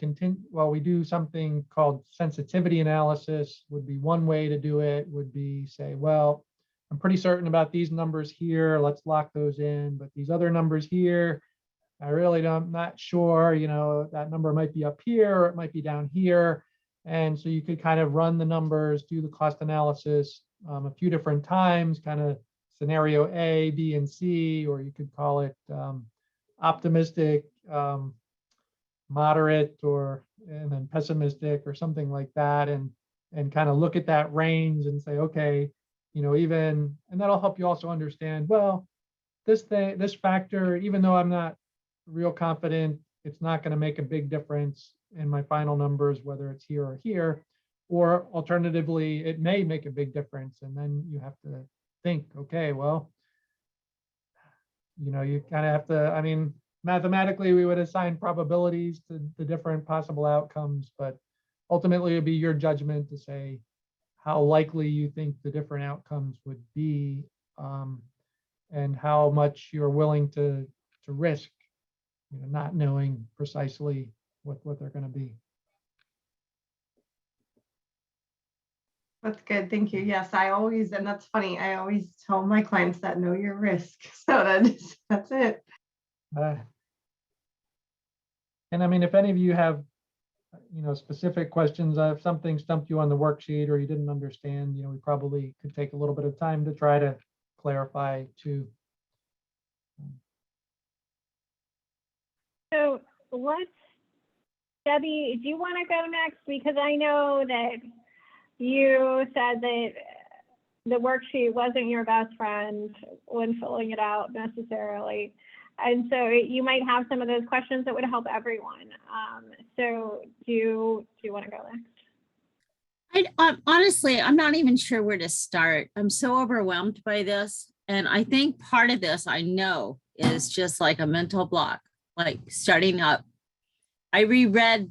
we do something called sensitivity analysis would be one way to do it, would be say, well, I'm pretty certain about these numbers here, let's lock those in, but these other numbers here, I'm not sure, you know, that number might be up here, or it might be down here. And so you could kind of run the numbers, do the cost analysis a few different times, kind of scenario A, B, and C, or you could call it optimistic, moderate, and then pessimistic or something like that, and kind of look at that range and say, okay, you know, and that'll help you also understand, well, this factor, even though I'm not real confident, it's not going to make a big difference in my final numbers, whether it's here or here, or alternatively, it may make a big difference. And then you have to think, okay, well, you know, you kind of have to, I mean, mathematically, we would assign probabilities to the different possible outcomes, but ultimately it'd be your judgment to say how likely you think the different outcomes would be, and how much you're willing to risk, you know, not knowing precisely what they're going to be. that's good. Thank you. Yes, and that's funny. I always tell my clients that know your risk. So that's it. And I mean, if any of you have, you know, specific questions, if something stumped you on the worksheet or you didn't understand, you know, we probably could take a little bit of time to try to clarify too. So Debbie, do you want to go next? Because I know that you said that the worksheet wasn't your best friend when filling it out necessarily. And so you might have some of those questions that would help everyone. So do you want to go next? Honestly, I'm not even sure where to start. I'm so overwhelmed by this. And I think part of this, I know, is just like a mental block, like starting up. I reread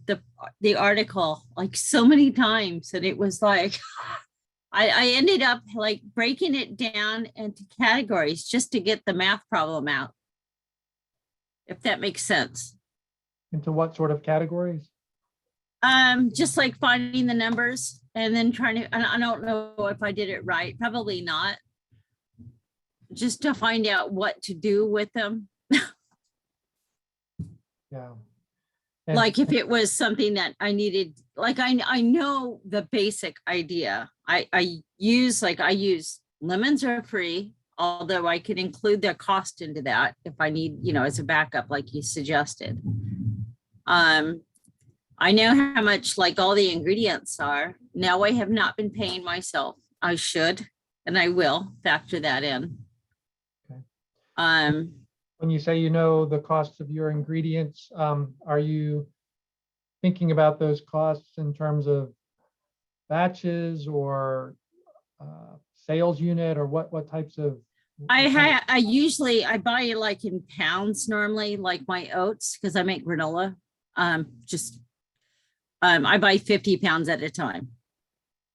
the article like so many times, and it was like, I ended up like breaking it down into categories just to get the math problem out, if that makes sense. Into what sort of categories? Just like finding the numbers and then trying to, and I don't know if I did it right, probably not. Just to find out what to do with them. Yeah. Like if it was something that I needed, like I know the basic idea. I use lemons are free, although I could include the cost into that if I need, as a backup, like you suggested. I know how much like all the ingredients are. Now I have not been paying myself. I should, and I will factor that in. Okay. When you say the costs of your ingredients, are you thinking about those costs in terms of batches or sales unit, or what types of? I usually buy it like in pounds normally, like my oats, because I make granola. I buy 50 pounds at a time.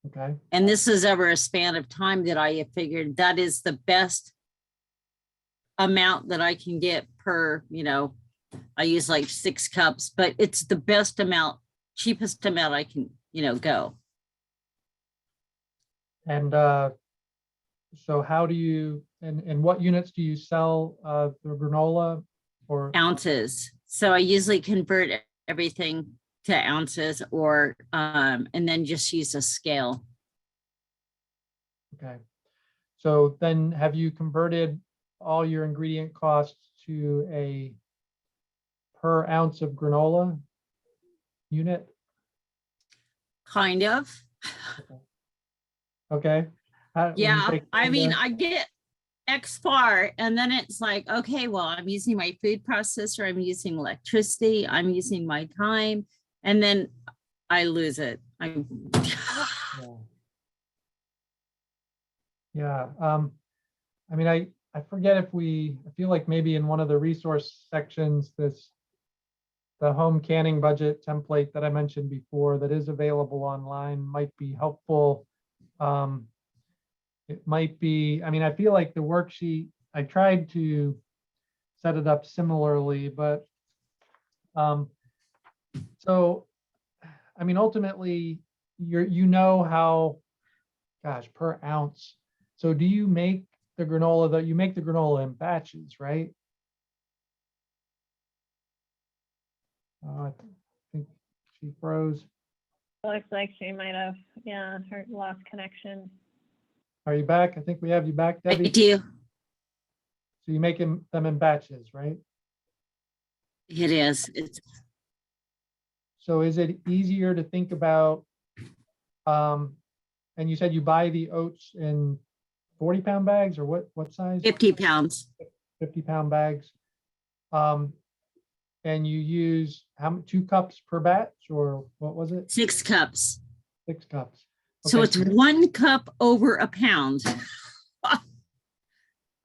Okay. And this is over a span of time that I have figured that is the best amount that I can get per, I use like 6 cups, but it's the best amount, cheapest amount I can, go. And so how do you, and what units do you sell the granola or? Ounces. So I usually convert everything to ounces or, and then just use a scale. Okay. So then have you converted all your ingredient costs to a per ounce of granola unit? Kind of. Okay. Yeah. I mean, I get X far and then it's like, okay, well, I'm using my food processor. I'm using electricity. I'm using my time. And then I lose it. Yeah. I mean, I forget if I feel like maybe in one of the resource sections, the home canning budget template that I mentioned before that is available online might be helpful. It might be, I mean, I feel like the worksheet, I tried to set it up similarly, but so, I mean, ultimately, how, gosh, per ounce. So do you make the granola you make the granola in batches, right? I think she froze. Looks like she might have, her lost connection. Are you back? I think we have you back, I Debbie. do. So you make them in batches, right? It is. So is it easier to think about, and you said you buy the oats in 40-pound bags or what size? 50 pounds. 50-pound bags. And you use 2 cups per batch, or what was it? 6 cups. 6 cups. So Okay, it's 1 cup over a pound.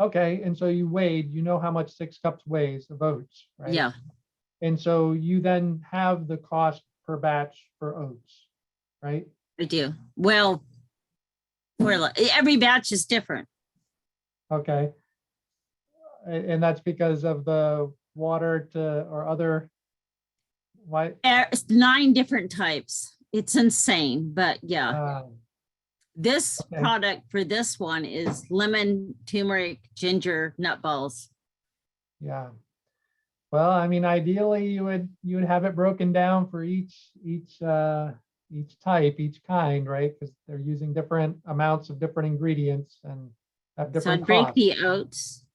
Okay, and so you weighed, how much 6 cups weighs of oats, right? Yeah, And so you then have the cost per batch for oats, right? I do. Well, every batch is different. Okay. And that's because of the water or other, why? It's 9 different types. It's insane, but yeah. This Okay. product for this one is lemon, turmeric, ginger, nut balls. Yeah. Well, I mean, ideally you would have it broken down for each type, each kind, right? Because they're using different amounts of different ingredients and have So different I'd break costs.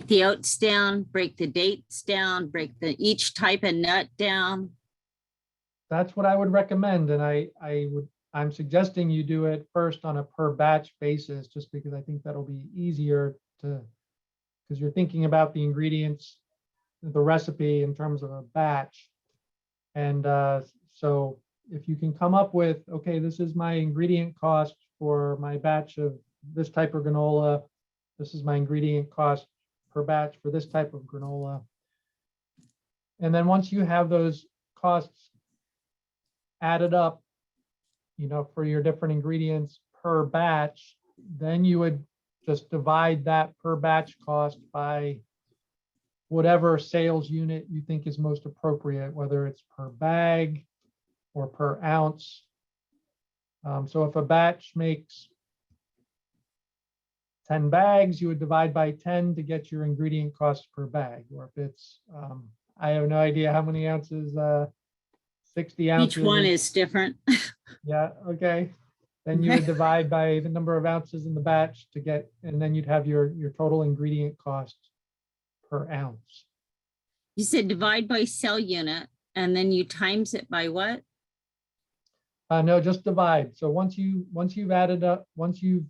the oats down, break the dates down, break each type of nut down. That's what I would recommend, and I'm suggesting you do it first on a per batch basis, just because I think that'll be easier because you're thinking about the ingredients, the recipe in terms of a batch. And so if you can come up with, okay, this is my ingredient cost for my batch of this type of granola, this is my ingredient cost per batch for this type of granola. And then once you have those costs added up, for your different ingredients per batch, then you would just divide that per batch cost by whatever sales unit you think is most appropriate, whether it's per bag or per ounce. So if a batch makes 10 bags, you would divide by 10 to get your ingredient cost per bag. Or if it's, I have no idea how many ounces, 60 ounces. Each one is different. Yeah, okay. Then you would divide by the number of ounces in the batch to get, and then you'd have your total ingredient cost per ounce. You said divide by cell unit and then you times it by what? No, just divide. So once you've added up, once you've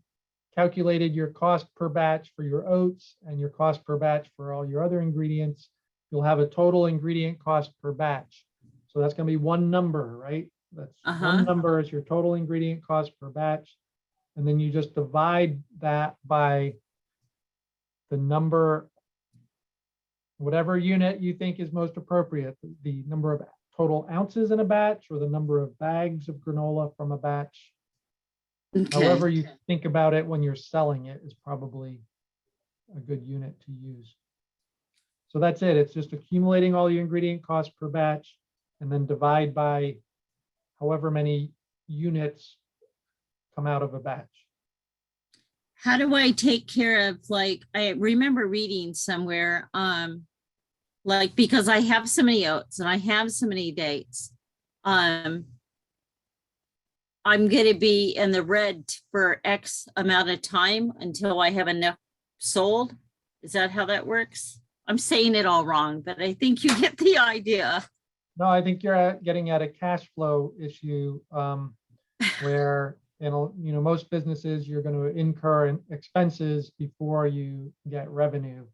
calculated your cost per batch for your oats and your cost per batch for all your other ingredients, you'll have a total ingredient cost per batch. So that's going to be one number, right? That's one number is your total ingredient cost per batch. And then you just divide that by the number, whatever unit you think is most appropriate, the number of total ounces in a batch or the number of bags of granola from a batch. Okay. However you think about it when you're selling it is probably a good unit to use. So that's it. It's just accumulating all your ingredient costs per batch and then divide by however many units come out of a batch. How do I take care of, like, I remember reading somewhere, like, because I have so many oats and I have so many dates, I'm going to be in the red for X amount of time until I have enough sold. Is that how that works? I'm saying it all wrong, but I think you get the idea. No, I think you're getting at a cash flow issue where, most businesses, you're going to incur expenses before you get revenue.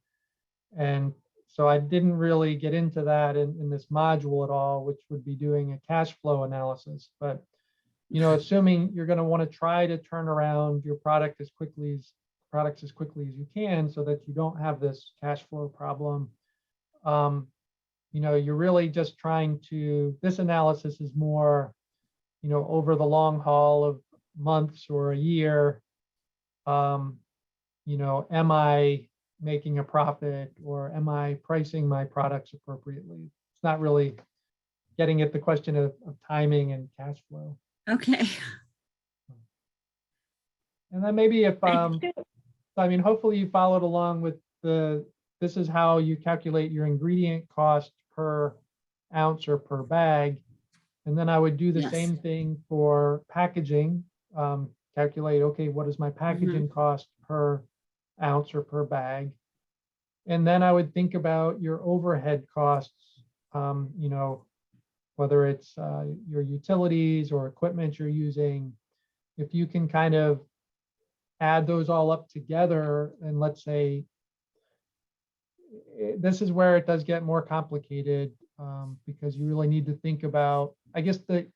And so I didn't really get into that in this module at all, which would be doing a cash flow analysis. But, assuming you're going to want to try to turn around your product as quickly as you can so that you don't have this cash flow problem. You're really just trying to, this analysis is more, over the long haul of months or a year. Am I making a profit or am I pricing my products appropriately? It's not really getting at the question of timing and cash flow. Okay. And then maybe if, hopefully you followed along with this is how you calculate your ingredient cost per ounce or per bag. And then I would do the Yes. same thing for packaging. Calculate, okay, what is my packaging cost per ounce or per bag? And then I would think about your overhead costs, whether it's your utilities or equipment you're using. If you can kind of add those all up together, and let's say, this is where it does get more complicated because you really need to think about, I guess the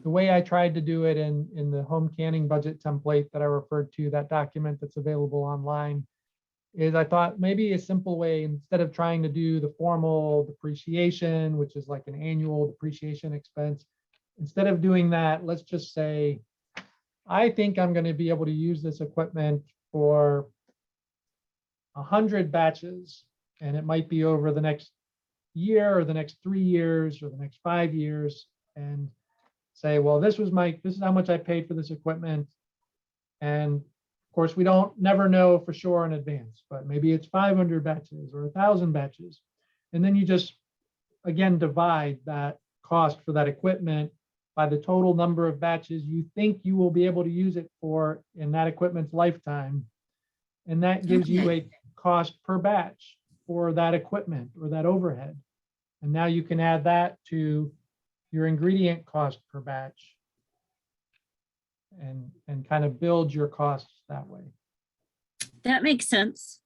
way I tried to do it in the home canning budget template that I referred to, that document that's available online, is I thought maybe a simple way, instead of trying to do the formal depreciation, which is like an annual depreciation expense, instead of doing that, let's just say, I think I'm going to be able to use this equipment for 100 batches, and it might be over the next year or the next 3 years or the next 5 years, and say, well, this is how much I paid for this equipment. And of course, we never know for sure in advance, but maybe it's 500 batches or 1,000 batches. And then you just, again, divide that cost for that equipment by the total number of batches you think you will be able to use it for in that equipment's lifetime. And that gives you a cost per batch for that equipment or that overhead. And now you can add that to your ingredient cost per batch and kind of build your costs that way. That makes sense.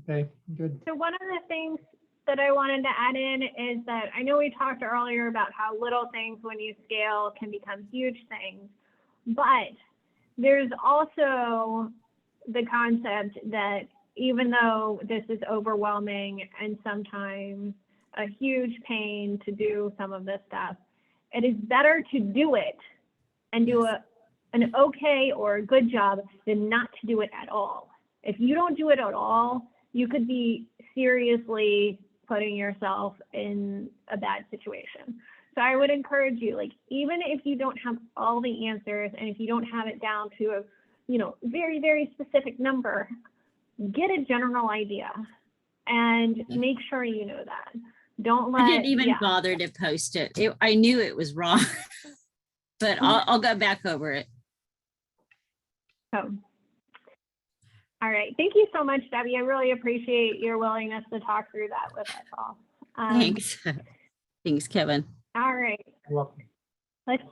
Okay, good. So one of the things that I wanted to add in is that I know we talked earlier about how little things when you scale can become huge things, but there's also the concept that even though this is overwhelming and sometimes a huge pain to do some of this stuff, it is better to do it and do an okay or a good job than not to do it at all. If you don't do it at all, you could be seriously putting yourself in a bad situation. So I would encourage you, like, even if you don't have all the answers and if you don't have it down to a, very, very specific number, get a general idea and make sure you know that. Don't let, I didn't even bother to post it. I knew it was wrong, but I'll go back over it. So, all right. Thank you so much, Debbie. I really appreciate your willingness to talk through that with us all. Thanks. Thanks, Kevin. All right. You're welcome. Let's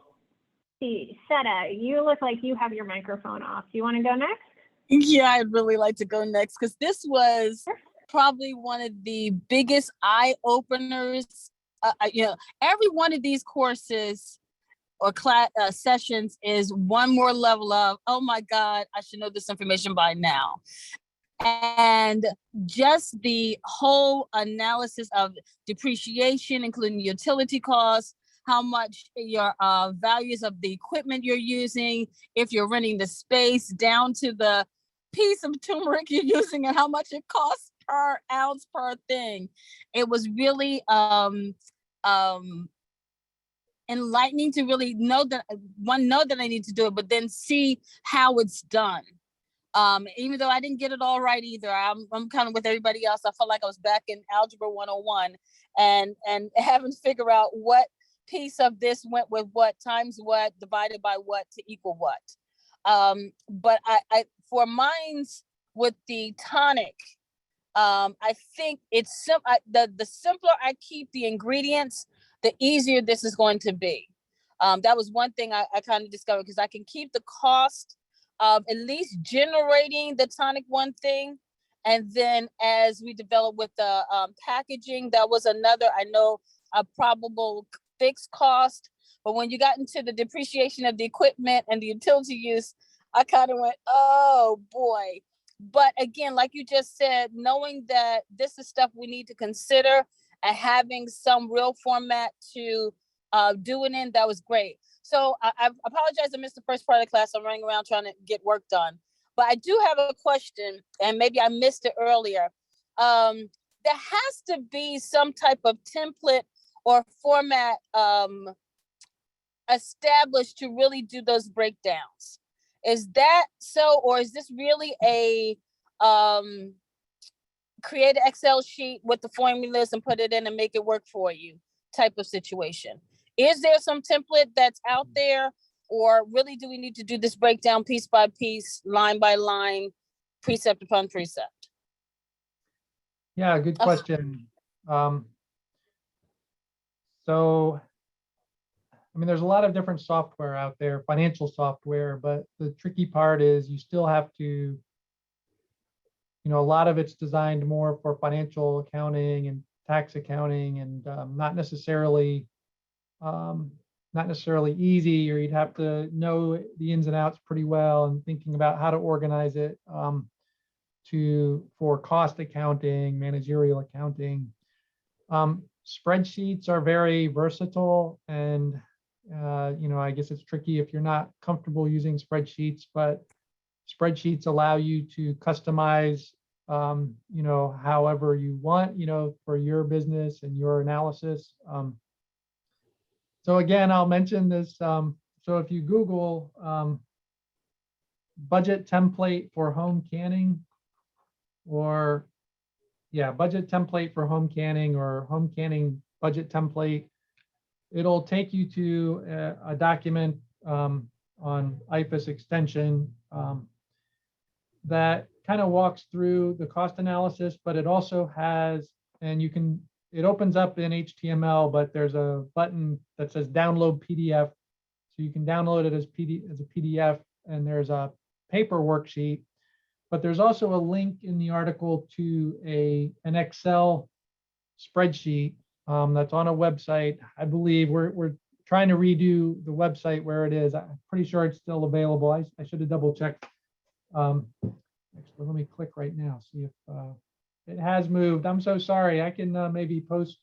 see. Seta, you look like you have your microphone off. Do you want to go next? Yeah, I'd really like to go next because this was probably one of the biggest eye openers. Every one of these courses or class sessions is one more level of, oh my God, I should know this information by now. And just the whole analysis of depreciation, including utility costs, how much your values of the equipment you're using, if you're renting the space, down to the piece of turmeric you're using and how much it costs per ounce per thing. It was really enlightening to really know that I need to do it, but then see how it's done. Even though I didn't get it all right either, I'm kind of with everybody else. I felt like I was back in Algebra 101 and having to figure out what piece of this went with what times what divided by what to equal what. But I for mines with the tonic, I think it's the simpler I keep the ingredients, the easier this is going to be. That was one thing I kind of discovered, because I can keep the cost of at least generating the tonic one thing. And then as we develop with the packaging, that was another, I know, a probable fixed cost. But when you got into the depreciation of the equipment and the utility use, I kind of went, oh boy. But again, like you just said, knowing that this is stuff we need to consider and having some real format to do it in, that was great. So I apologize, I missed the first part of the class. I'm running around trying to get work done. But I do have a question, and maybe I missed it earlier. There has to be some type of template or format established to really do those breakdowns. Is that so, or is this really a create an Excel sheet with the formulas and put it in and make it work for you type of situation? Is there some template that's out there, or really do we need to do this breakdown piece by piece, line by line, precept upon precept? Yeah, good question. So, I mean, there's a lot of different software out there, financial software, but the tricky part is you still have to, a lot of it's designed more for financial accounting and tax accounting, and not necessarily easy, or you'd have to know the ins and outs pretty well, and thinking about how to organize it for cost accounting, managerial accounting. Spreadsheets are very versatile, and I guess it's tricky if you're not comfortable using spreadsheets, but spreadsheets allow you to customize, however you want, for your business and your analysis. So again, I'll mention this. So if you Google budget template for home canning, or budget template for home canning, or home canning budget template, it'll take you to a document on IFAS extension that kind of walks through the cost analysis, but it also has, it opens up in HTML, but there's a button that says download PDF. So you can download it as a PDF, and there's a paper worksheet, but there's also a link in the article to an Excel spreadsheet that's on a website. I believe we're trying to redo the website where it is. I'm pretty sure it's still available. I should have double checked. Actually, let me click right now, see if it has moved. I'm so sorry. I can maybe post.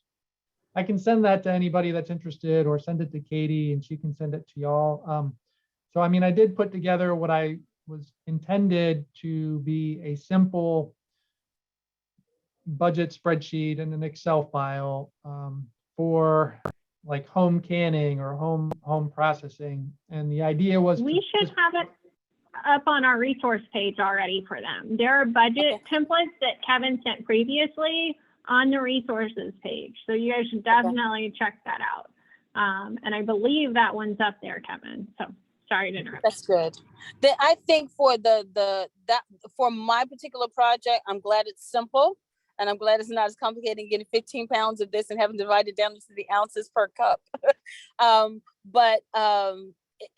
I can send that to anybody that's interested, or send it to Katie and she can send it to y'all. So, I mean, I did put together what I was intended to be a simple budget spreadsheet in an Excel file for like home canning or home processing. And the idea was we should have it up on our resource page already for them. There are budget templates that Kevin sent previously on the resources page. So you guys should definitely check that out. And I believe that one's up there, Kevin. So Sorry to interrupt. That's good. I think for for my particular project, I'm glad it's simple, and I'm glad it's not as complicated getting 15 pounds of this and having to divide it down into the ounces per cup.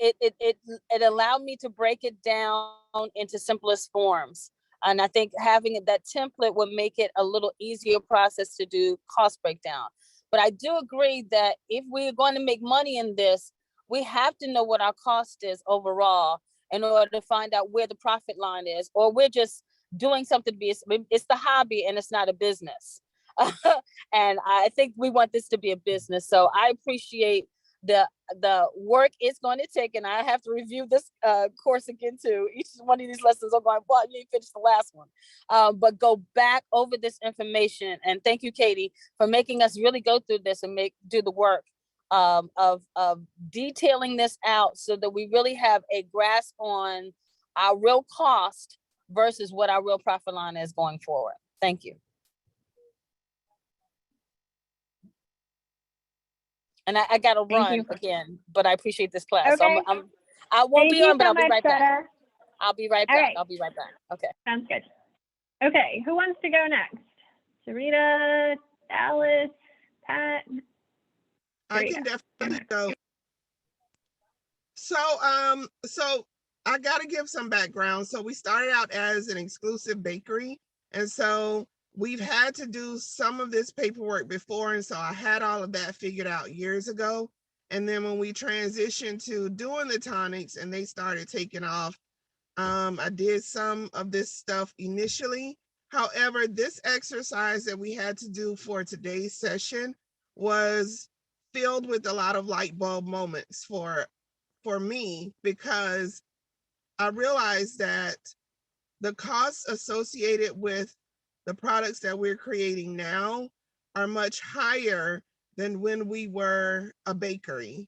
It allowed me to break it down into simplest forms. And I think having that template would make it a little easier process to do cost breakdown. But I do agree that if we're going to make money in this, we have to know what our cost is overall in order to find out where the profit line is, or we're just doing something to be, it's the hobby and it's not a business. And I think we want this to be a business. So I appreciate the work it's going to take, and I have to review this course again too. Each one of these lessons I'm going, well, you ain't finished the last one, but go back over this information. And thank you, Katie, for making us really go through this and do the work of detailing this out so that we really have a grasp on our real cost versus what our real profit line is going forward. Thank you. And I got to run again, but I appreciate this class. Okay. So I won't be on, but I'll be right back. I'll be right back. Right. I'll be right back. Okay. Sounds good. Okay, who wants to go next? Sarita, Alice, Pat? I can definitely go. So I got to give some background. So we started out as an exclusive bakery. And so we've had to do some of this paperwork before. And so I had all of that figured out years ago. And then when we transitioned to doing the tonics and they started taking off, I did some of this stuff initially. However, this exercise that we had to do for today's session was filled with a lot of light bulb moments for me, because I realized that the costs associated with the products that we're creating now are much higher than when we were a bakery.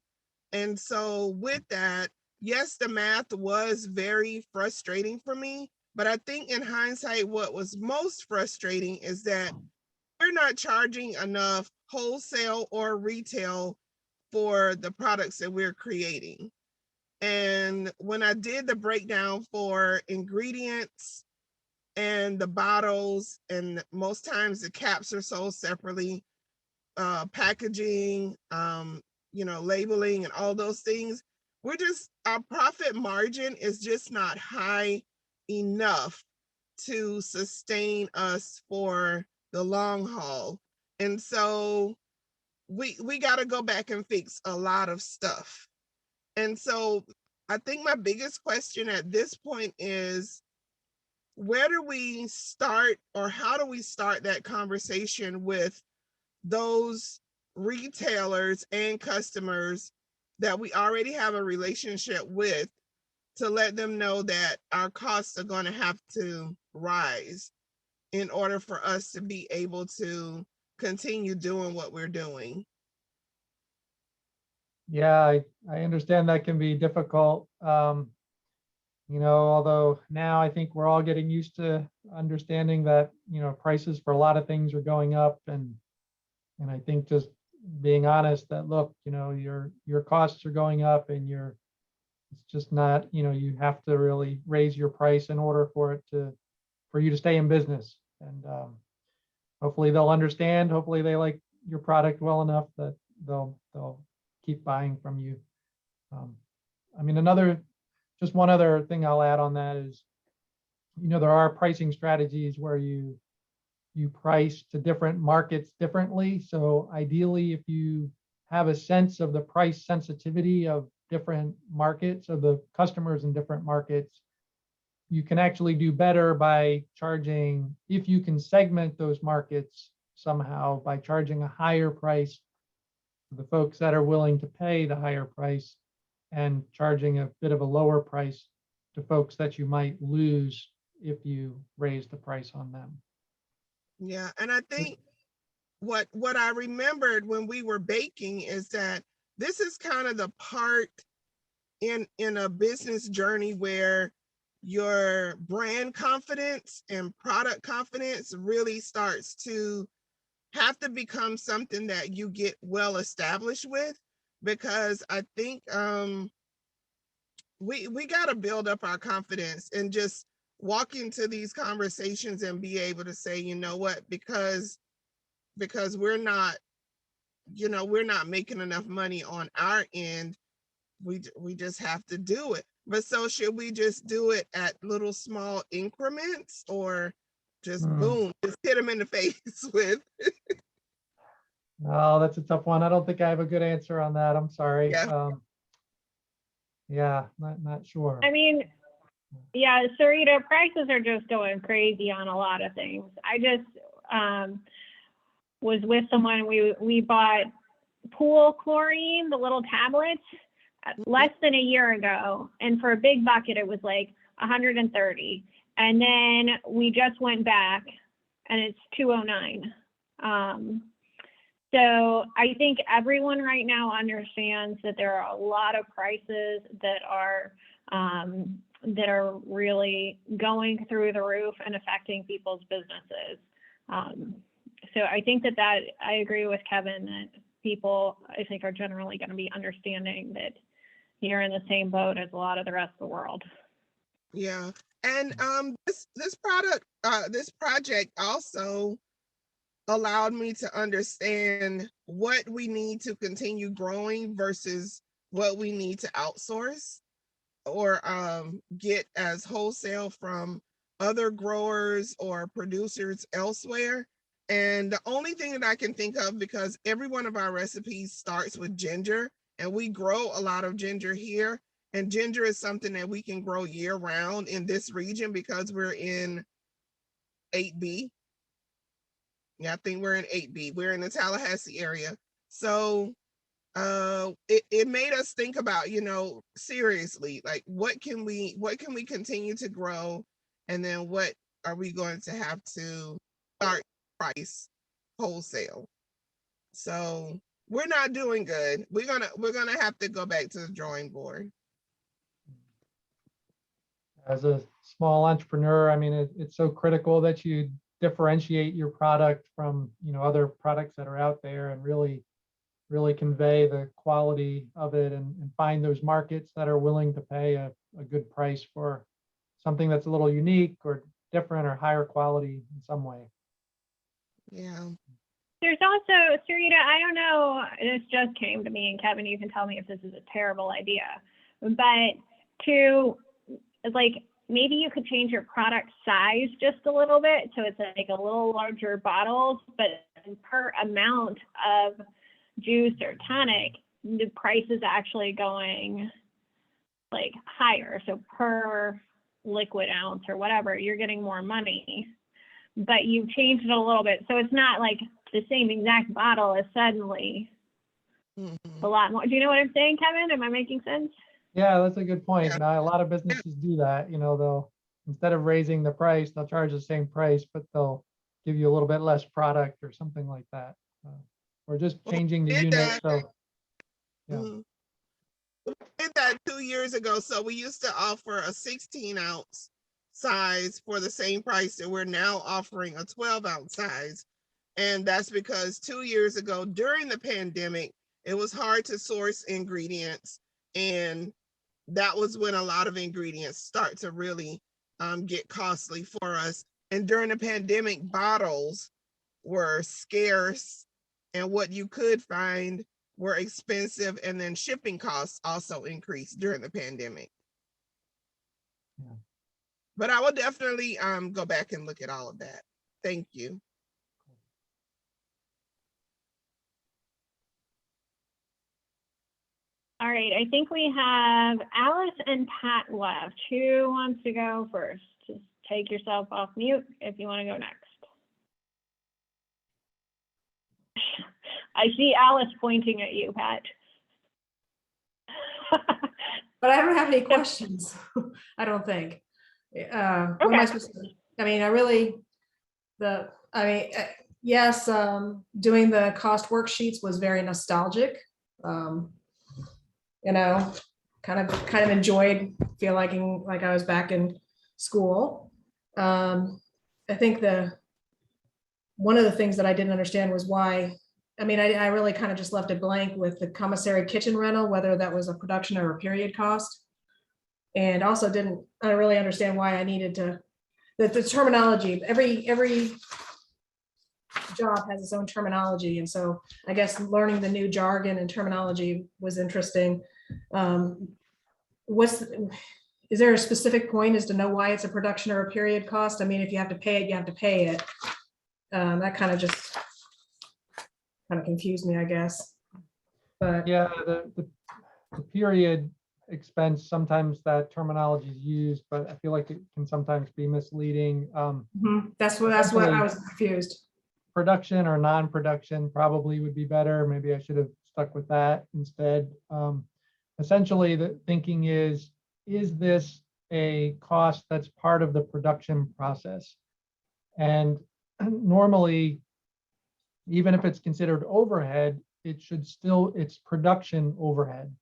And so with that, yes, the math was very frustrating for me, but I think in hindsight, what was most frustrating is that we're not charging enough wholesale or retail for the products that we're creating. And when I did the breakdown for ingredients and the bottles, and most times the caps are sold separately, packaging, labeling and all those things, our profit margin is just not high enough to sustain us for the long haul. And so we got to go back and fix a lot of stuff. And so I think my biggest question at this point is, where do we start, or how do we start that conversation with those retailers and customers that we already have a relationship with, to let them know that our costs are going to have to rise in order for us to be able to continue doing what we're doing? Yeah, I understand that can be difficult. Although now I think we're all getting used to understanding that, prices for a lot of things are going up. And I think just being honest that, look, your costs are going up, and it's just not, you have to really raise your price in order for you to stay in business. And hopefully they'll understand. Hopefully they like your product well enough that they'll keep buying from you. Just one other thing I'll add on that is, there are pricing strategies where you price to different markets differently. So ideally, if you have a sense of the price sensitivity of different markets, of the customers in different markets, you can actually do better by charging, if you can segment those markets somehow, by charging a higher price for the folks that are willing to pay the higher price, and charging a bit of a lower price to folks that you might lose if you raise the price on them. Yeah, and I think what I remembered when we were baking is that this is kind of the part in a business journey where your brand confidence and product confidence really starts to have to become something that you get well established with. Because I think we got to build up our confidence and just walk into these conversations and be able to say, you know what, because we're not, we're not making enough money on our end. We just have to do it. But so should we just do it at little small increments, or just boom, just hit them in the face with? Oh, that's a tough one. I don't think I have a good answer on that. I'm sorry. Yeah. Yeah, not sure. I mean, yeah, Sarita, prices are just going crazy on a lot of things. I just was with someone, we bought pool chlorine, the little tablets, less than a year ago. And for a big bucket, it was like 130. And then we just went back and it's 209. So I think everyone right now understands that there are a lot of prices that are really going through the roof and affecting people's businesses. So I think that I agree with Kevin that people, I think, are generally going to be understanding that you're in the same boat as a lot of the rest of the world. Yeah. And this project also allowed me to understand what we need to continue growing versus what we need to outsource or get as wholesale from other growers or producers elsewhere. And the only thing that I can think of, because every one of our recipes starts with ginger, and we grow a lot of ginger here, and ginger is something that we can grow year round in this region because we're in 8B. Yeah, I think we're in 8B. We're in the Tallahassee area. So it made us think about, seriously, like what can we continue to grow, and then what are we going to have to start price wholesale. So we're not doing good. We're gonna have to go back to the drawing board. As a small entrepreneur, I mean, it's so critical that you differentiate your product from, other products that are out there, and really convey the quality of it, and find those markets that are willing to pay a good price for something that's a little unique or different or higher quality in some way. Yeah. There's also, Sarita, I don't know, this just came to me, and Kevin, you can tell me if this is a terrible idea, but maybe you could change your product size just a little bit, so it's like a little larger bottles, but per amount of juice or tonic, the price is actually going like higher. So per liquid ounce or whatever, you're getting more money, but you've changed it a little bit. So it's not like the same exact bottle is suddenly a lot more. Do you know what I'm saying, Kevin? Am I making sense? Yeah, that's a good point. Yeah. Now, a lot of businesses do that. They'll, instead of raising the price, they'll charge the same price, but they'll give you a little bit less product or something like that. Or just changing the unit. So, yeah. We did that 2 years ago. So we used to offer a 16-ounce size for the same price, and we're now offering a 12-ounce size. And that's because 2 years ago, during the pandemic, it was hard to source ingredients, and that was when a lot of ingredients start to really get costly for us. And during the pandemic, bottles were scarce, and what you could find were expensive, and then shipping costs also increased during the pandemic. Yeah. But I will definitely go back and look at all of that. Thank you. All right, I think we have Alice and Pat left. Who wants to go first? Just take yourself off mute if you want to go next. I see Alice pointing at you, Pat. But I don't have any questions. I don't think. What am I supposed to? I mean, yes, doing the cost worksheets was very nostalgic. Kind of enjoyed feeling like I was back in school. I think one of the things that I didn't understand was why. I really kind of just left it blank with the commissary kitchen rental, whether that was a production or a period cost. And also I don't really understand why I needed to, the terminology, every job has its own terminology. And so I guess learning the new jargon and terminology was interesting. Is there a specific point as to know why it's a production or a period cost? I mean, if you have to pay it, you have to pay it. That kind of just confused me, I guess. But Yeah, the period expense, sometimes that terminology is used, but I feel like it can sometimes be misleading. that's what I was confused. Production or non-production probably would be better. Maybe I should have stuck with that instead. Essentially, the thinking is this a cost that's part of the production process? And normally, even if it's considered overhead, it's production overhead.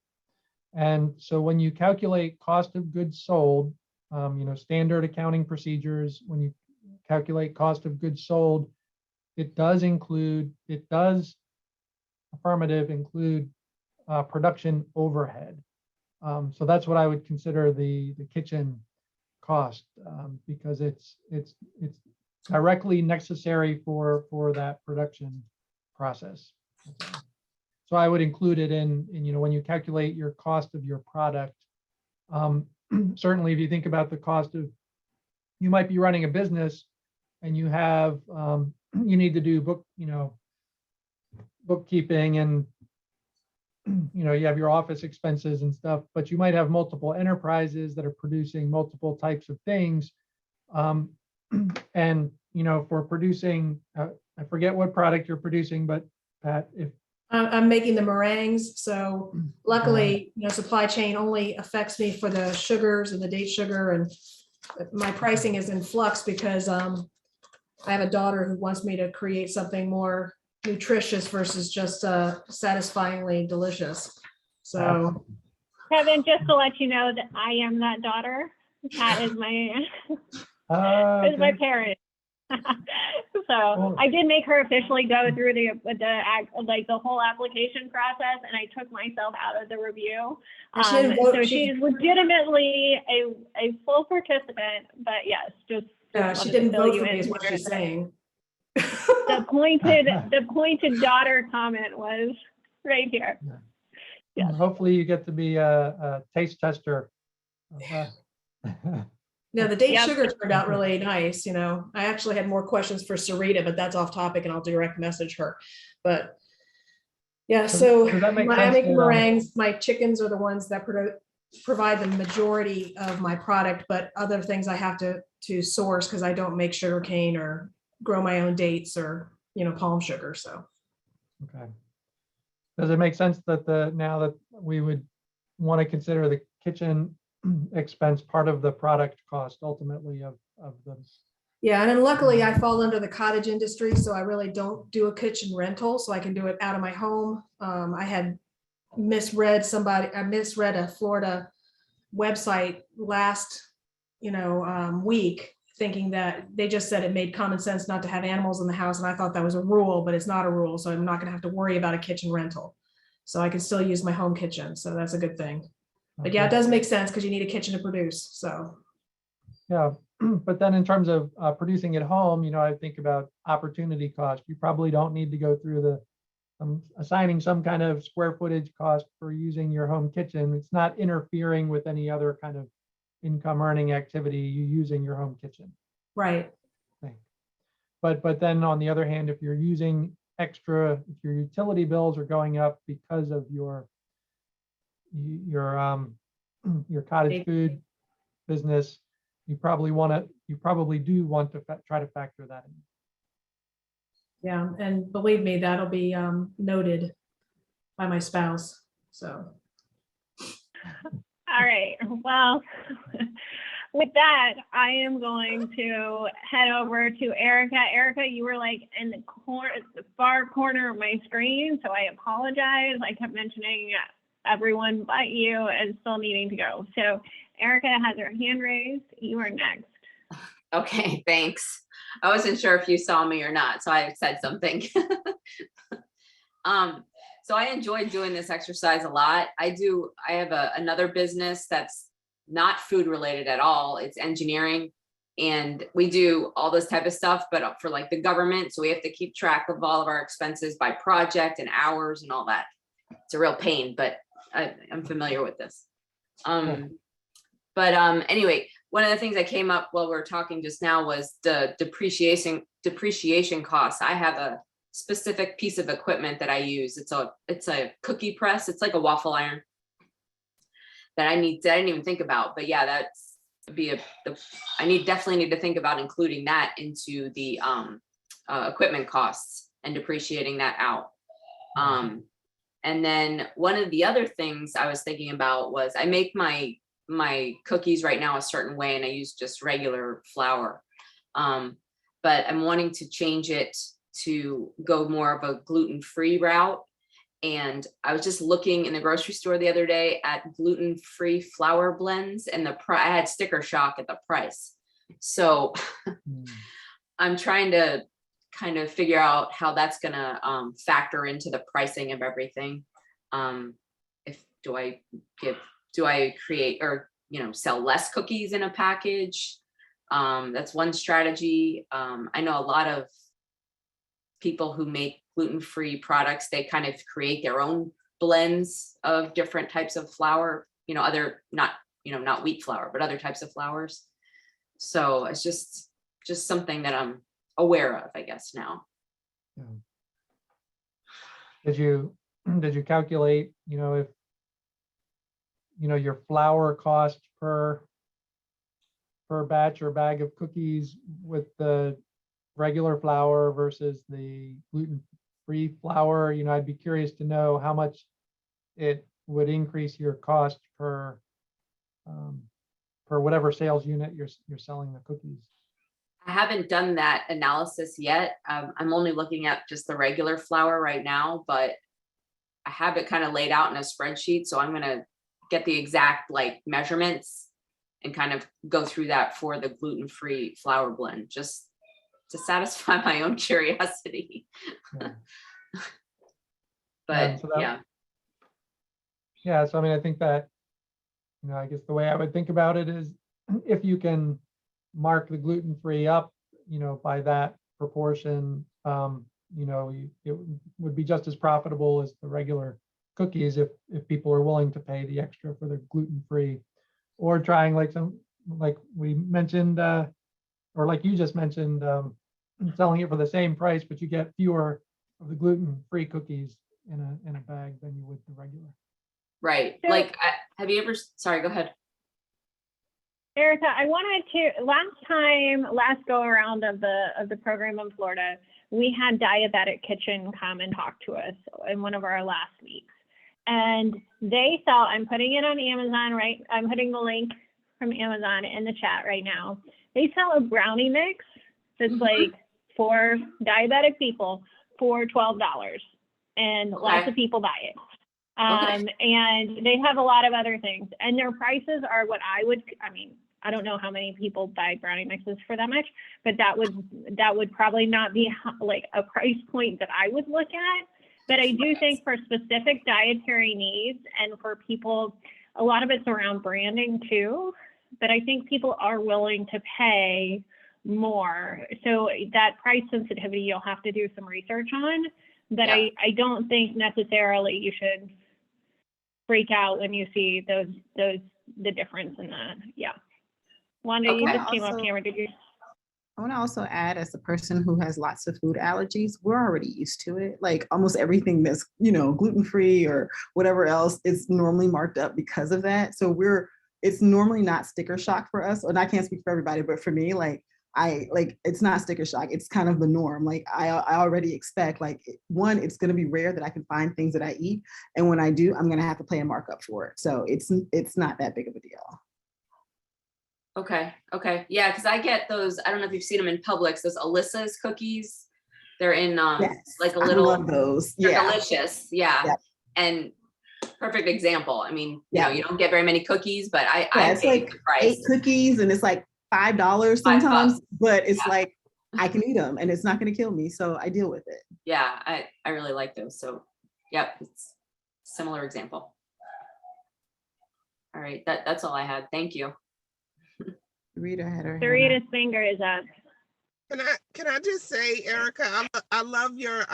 And so when you calculate cost of goods sold, standard accounting procedures, when you calculate cost of goods sold, it does include production overhead. So that's what I would consider the kitchen cost, because it's directly necessary for that production process. So I would include it in when you calculate your cost of your product. Certainly, if you think about the cost of, you might be running a business and you have you need to do bookkeeping, and you have your office expenses and stuff, but you might have multiple enterprises that are producing multiple types of things. And for producing, I forget what product you're producing, but Pat, if I'm making the meringues, so luckily, supply chain only affects me for the sugars and the date sugar, and my pricing is in flux because I have a daughter who wants me to create something more nutritious versus just satisfyingly delicious. So, Kevin, just to let you know that I am that daughter. That is my is my parent. So I did make her officially go through the whole application process, and I took myself out of the review. So she's legitimately a full participant, but yes, just she didn't vote for me is what she's saying. The pointed daughter comment was right here. Yeah. Hopefully you get to be a taste tester. No, the date sugar turned out really nice. I actually had more questions for Sarita, but that's off topic and I'll direct message her. But yeah, so I'm making meringues. My chickens are the ones that provide the majority of my product, but other things I have to source because I don't make sugarcane or grow my own dates or palm sugar. So okay, does it make sense that now that we would want to consider the kitchen expense part of the product cost ultimately of the? Yeah, and then luckily I fall under the cottage industry, so I really don't do a kitchen rental, so I can do it out of my home. I had misread a Florida website last week, thinking that they just said it made common sense not to have animals in the house, and I thought that was a rule, but it's not a rule, so I'm not going to have to worry about a kitchen rental, so I can still use my home kitchen, so that's a good thing. But yeah, it does make sense because you need a kitchen to produce. So yeah, but then in terms of producing at home, I think about opportunity cost. You probably don't need to go through assigning some kind of square footage cost for using your home kitchen. It's not interfering with any other kind of income earning activity you use in your home kitchen. Right. But then on the other hand, if you're using extra, if your utility bills are going up because of your cottage food business, you probably do want to try to factor that in. Yeah, and believe me, that'll be noted by my spouse. So. All right. Well, with that, I am going to head over to Erica. Erica, you were like in the far corner of my screen, so I apologize. I kept mentioning everyone but you and still needing to go. So Erica has her hand raised. You are next. Okay, thanks. I wasn't sure if you saw me or not, so I said something. So I enjoyed doing this exercise a lot. I have another business that's not food related at all. It's engineering. And we do all this type of stuff, but for like the government. So we have to keep track of all of our expenses by project and hours and all that. It's a real pain, but I'm familiar with this. Anyway, one of the things that came up while we were talking just now was the depreciation costs. I have a specific piece of equipment that I use. It's a cookie press. It's like a waffle iron that I didn't even think about, but yeah, definitely need to think about including that into the equipment costs and depreciating that out. And then one of the other things I was thinking about was I make my cookies right now a certain way, and I use just regular flour. But I'm wanting to change it to go more of a gluten-free route. And I was just looking in the grocery store the other day at gluten-free flour blends, and I had sticker shock at the price. So I'm trying to kind of figure out how that's gonna factor into the pricing of everything. Do I create or sell less cookies in a package? That's one strategy. I know a lot of people who make gluten-free products, they kind of create their own blends of different types of flour, not wheat flour, but other types of flours. So it's just something that I'm aware of, I guess, now. Did you calculate, if your flour cost per batch or bag of cookies with the regular flour versus the gluten-free flour? I'd be curious to know how much it would increase your cost per whatever sales unit you're selling the cookies. I haven't done that analysis yet. I'm only looking at just the regular flour right now, but I have it kind of laid out in a spreadsheet. So I'm going to get the exact measurements and kind of go through that for the gluten-free flour blend, just to satisfy my own curiosity. But So I think that, I guess the way I would think about it is if you can mark the gluten-free up, by that proportion, it would be just as profitable as the regular cookies if people are willing to pay the extra for the gluten-free, or trying like we mentioned, or like you just mentioned, selling it for the same price, but you get fewer of the gluten-free cookies in a bag than you would the regular. Right. So- Have you ever, sorry, go ahead. Erica, I wanted to, last go around of the program in Florida, we had Diabetic Kitchen come and talk to us in one of our last weeks. And they sell, I'm putting it on Amazon, right? I'm putting the link from Amazon in the chat right now. They sell a brownie mix that's for diabetic people for $12. And lots of people buy it. And they have a lot of other things, and their prices are what I don't know how many people buy brownie mixes for that much, but that would probably not be like a price point that I would look at. But I do think for specific dietary needs and for people, a lot of it's around branding too, but I think people are willing to pay more. So that price sensitivity, you'll have to do some research on, but I don't think necessarily you should freak out when you see the difference in that. Wanda, you just came off camera, did you? I want to also add, as a person who has lots of food allergies, we're already used to it. Like almost everything that's, gluten-free or whatever else is normally marked up because of that. So it's normally not sticker shock for us. And I can't speak for everybody, but for me, it's not sticker shock. It's kind of the norm. I already expect, one, it's going to be rare that I can find things that I eat. And when I do, I'm going to have to pay a markup for it. So it's not that big of a deal. Okay. Yeah, because I get those, I don't know if you've seen them in Publix, those Alyssa's cookies. They're in Yes, like a I little, love those. they're Yeah. delicious. Yeah. And perfect example. I mean, Yeah. you don't get very many cookies, but I it's pay like the price. 8 cookies and it's like $5 sometimes, but it's like I can eat them and it's not going to kill me. So I deal with it. Yeah, I really like those. So yep, it's similar example. All right, that's all I had. Thank you. Rita had her hand up. Sarita's finger is up. Can I just say, Erica, I love your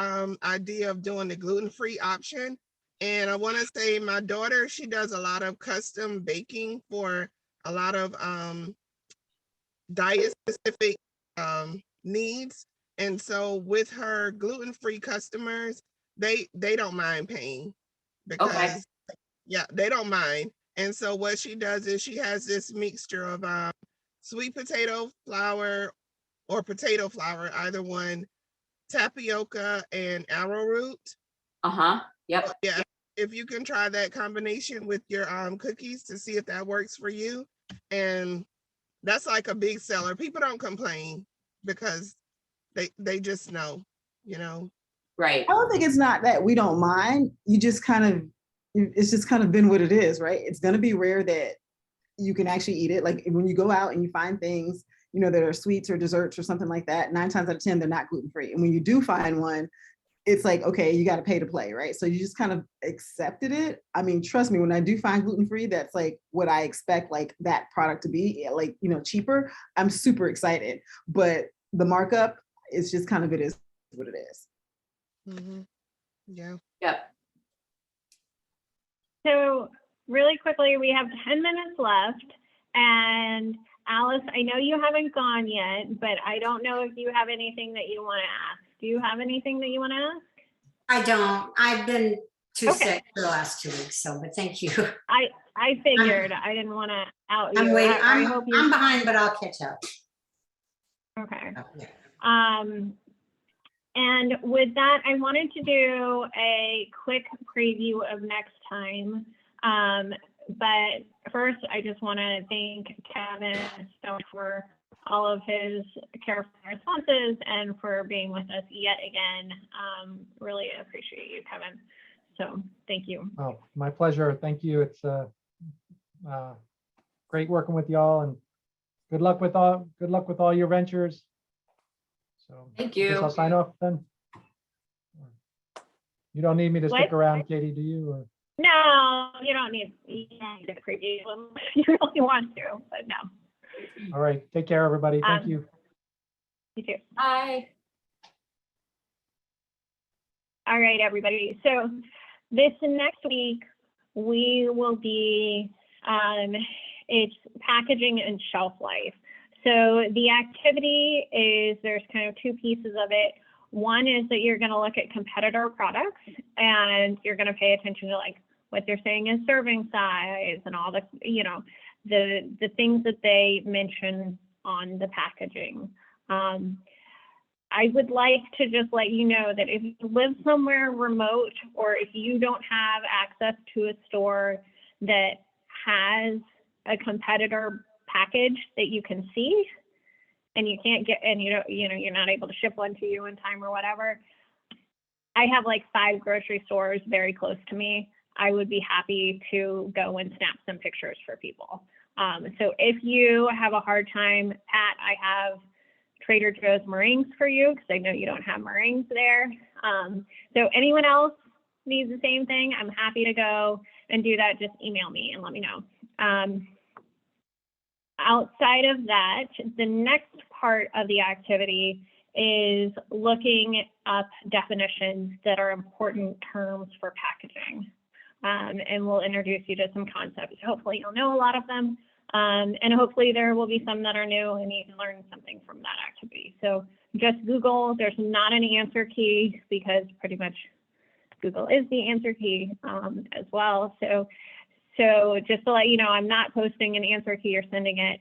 idea of doing the gluten-free option. And I want to say my daughter, she does a lot of custom baking for a lot of diet specific needs. And so with her gluten-free customers, they don't mind paying because yeah, they don't mind. And so what she does is she has this mixture of sweet potato flour or potato flour, either one, tapioca and arrowroot. Yep. Yeah, if you can try that combination with your cookies to see if that works for you. And that's like a big seller. People don't complain because they just know, you know. Right. I don't think it's not that we don't mind. You just kind of, it's just kind of been what it is, right? It's going to be rare that you can actually eat it. Like when you go out and you find things, you know, that are sweets or desserts or something like that, 9 times out of 10, they're not gluten-free. And when you do find one, it's like, okay, you got to pay to play, right? So you just kind of accepted it. I mean, trust me, when I do find gluten-free, that's like what I expect like that product to be, like, you know, cheaper. I'm super excited, but the markup is just kind of, it is what it is. Mm-hmm. Yeah. Yep. So really quickly, we have 10 minutes left. And Alice, I know you haven't gone yet, but I don't know if you have anything that you want to ask. Do you have anything that you want to ask? I don't. I've been too Okay. sick for the last 2 weeks, so, but thank you. I figured. I didn't want to out you. I'm waiting. I hope you're I'm behind, but I'll catch up. okay. Oh, yeah. And with that, I wanted to do a quick preview of next time. But first, I just want to thank Kevin so much for all of his careful responses and for being with us yet again. Really appreciate you, Kevin. So thank you. Oh, my pleasure. Thank you. It's great working with y'all, and good luck with all your ventures. So Thank I guess you. I'll sign off then. You don't need me to stick What? around, Katie, do you? Or? No, you don't need to preview unless you really want to, but no. All right. Take care, everybody. Thank you. You too. Bye. All right, everybody. So this next week, we will be, it's packaging and shelf life. So the activity is, there's kind of 2 pieces of it. One is that you're going to look at competitor products and you're going to pay attention to like what they're saying is serving size and all the, you know, the things that they mention on the packaging. I would like to just let you know that if you live somewhere remote or if you don't have access to a store that has a competitor package that you can see and you can't get, and you know, you're not able to ship one to you in time or whatever, I have like 5 grocery stores very close to me. I would be happy to go and snap some pictures for people. So if you have a hard time, Pat, I have Trader Joe's meringues for you because I know you don't have meringues there. So anyone else needs the same thing, I'm happy to go and do that. Just email me and let me know. Outside of that, the next part of the activity is looking up definitions that are important terms for packaging. And we'll introduce you to some concepts. Hopefully you'll know a lot of them. And hopefully there will be some that are new and you can learn something from that activity. So just Google, there's not an answer key because pretty much Google is the answer key as well. So just to let you know, I'm not posting an answer key or sending it.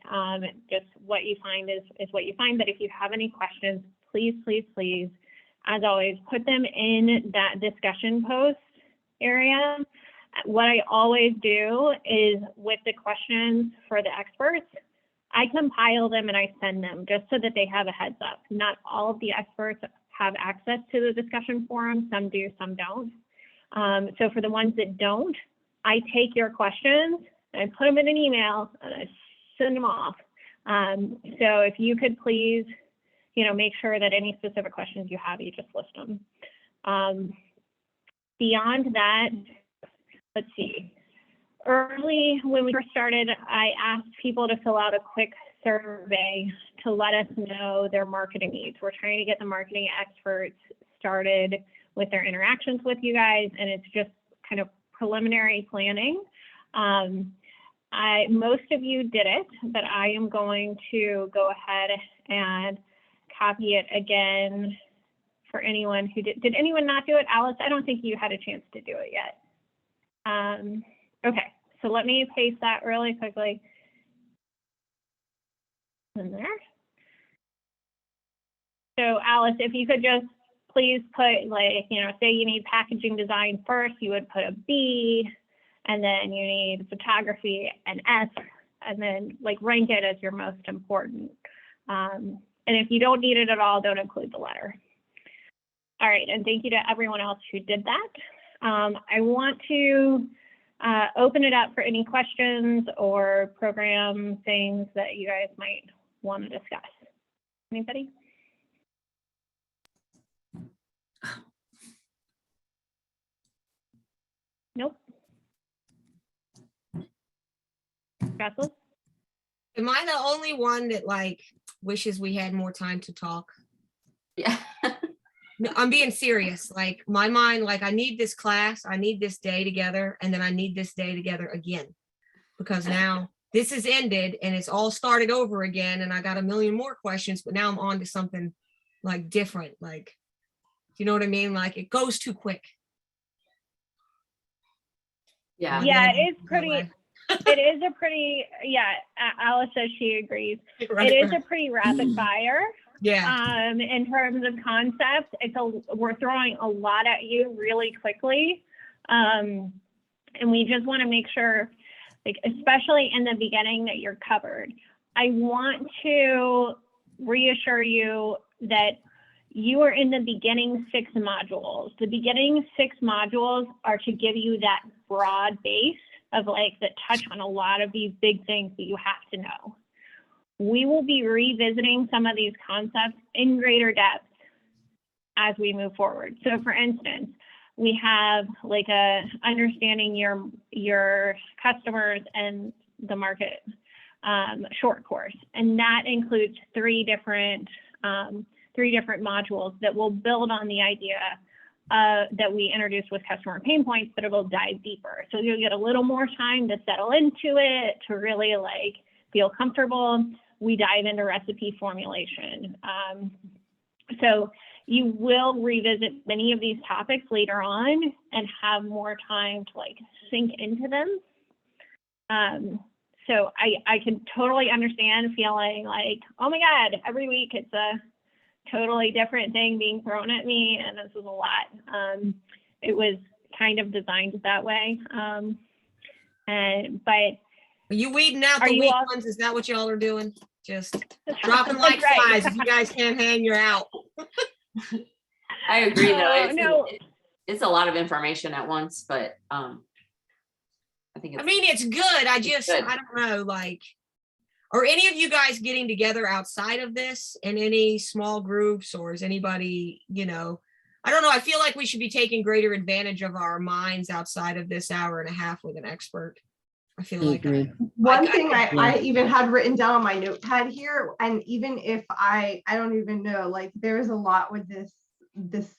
Just what you find is what you find. But if you have any questions, please, please, please, as always, put them in that discussion post area. What I always do is with the questions for the experts, I compile them and I send them just so that they have a heads up. Not all of the experts have access to the discussion forum. Some do, some don't. So for the ones that don't, I take your questions and I put them in an email and I send them off. So if you could please, make sure that any specific questions you have, you just list them. Beyond that, let's see. early when we first started, I asked people to fill out a quick survey to let us know their marketing needs. We're trying to get the marketing experts started with their interactions with you guys, and it's just kind of preliminary planning. Most of you did it, but I am going to go ahead and copy it again for anyone who did. Did anyone not do it? Alice, I don't think you had a chance to do it yet. Okay, so let me paste that really quickly in there. So Alice, if you could just please put, like, you know, say you need packaging design first, you would put a B, and then you need photography an S, and then like rank it as your most important. And if you don't need it at all, don't include the letter. All right, and thank you to everyone else who did that. I want to open it up for any questions or program things that you guys might want to discuss. Anybody? Nope. Jocelyn? Am I the only one that like wishes we had more time to talk? Yeah. No, I'm being serious. Like my mind, like I need this class, I need this day together, and then I need this day together again. Because now this is ended and it's all started over again, and I got a million more questions, but now I'm on to something like different. Like, you know what I mean? Like it goes too quick. Yeah. Yeah, it is pretty. It is a pretty, yeah, Alice says she agrees. Right, It is right. a pretty rapid fire. Yeah. In terms of concepts, we're throwing a lot at you really quickly. And we just want to make sure, like, especially in the beginning, that you're covered. I want to reassure you that you are in the beginning 6 modules. The beginning 6 modules are to give you that broad base of like that touch on a lot of these big things that you have to know. We will be revisiting some of these concepts in greater depth as we move forward. So for instance, we have like a understanding your customers and the market short course. And that includes 3 different modules that will build on the idea that we introduced with customer pain points, but it will dive deeper. So you'll get a little more time to settle into it, to really like feel comfortable. We dive into recipe formulation. So you will revisit many of these topics later on and have more time to like sink into them. So I can totally understand feeling like, oh my God, every week it's a totally different thing being thrown at me, and this was a lot. It was kind of designed that way. But you weeding out the weak ones? Is that what y'all are doing? Just dropping like flies. If you guys can't hang, you're out. I agree though. It's a lot of information at once, but I think it's good. I don't know, like, are any of you guys getting together outside of this in any small groups, or is anybody, you know, I don't know. I feel like we should be taking greater advantage of our minds outside of this hour and a half with an expert. I feel like one thing I even had written down on my notepad here, and even if I don't even know, like there's a lot with this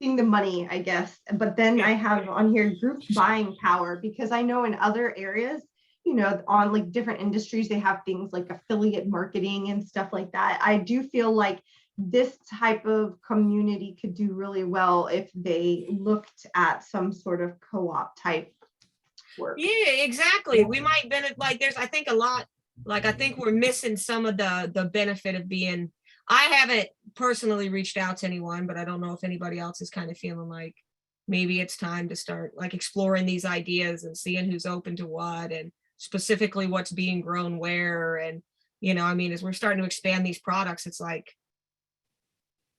thing, the money, I guess, but then I have on here group buying power, because I know in other areas, you know, on like different industries, they have things like affiliate marketing and stuff like that. I do feel like this type of community could do really well if they looked at some sort of co-op type work. Yeah, exactly. We might benefit, like there's, I think a lot, like I think we're missing some of the benefit of being, I haven't personally reached out to anyone, but I don't know if anybody else is kind of feeling like maybe it's time to start like exploring these ideas and seeing who's open to what, and specifically what's being grown where. And, you know, I mean, as we're starting to expand these products, it's like,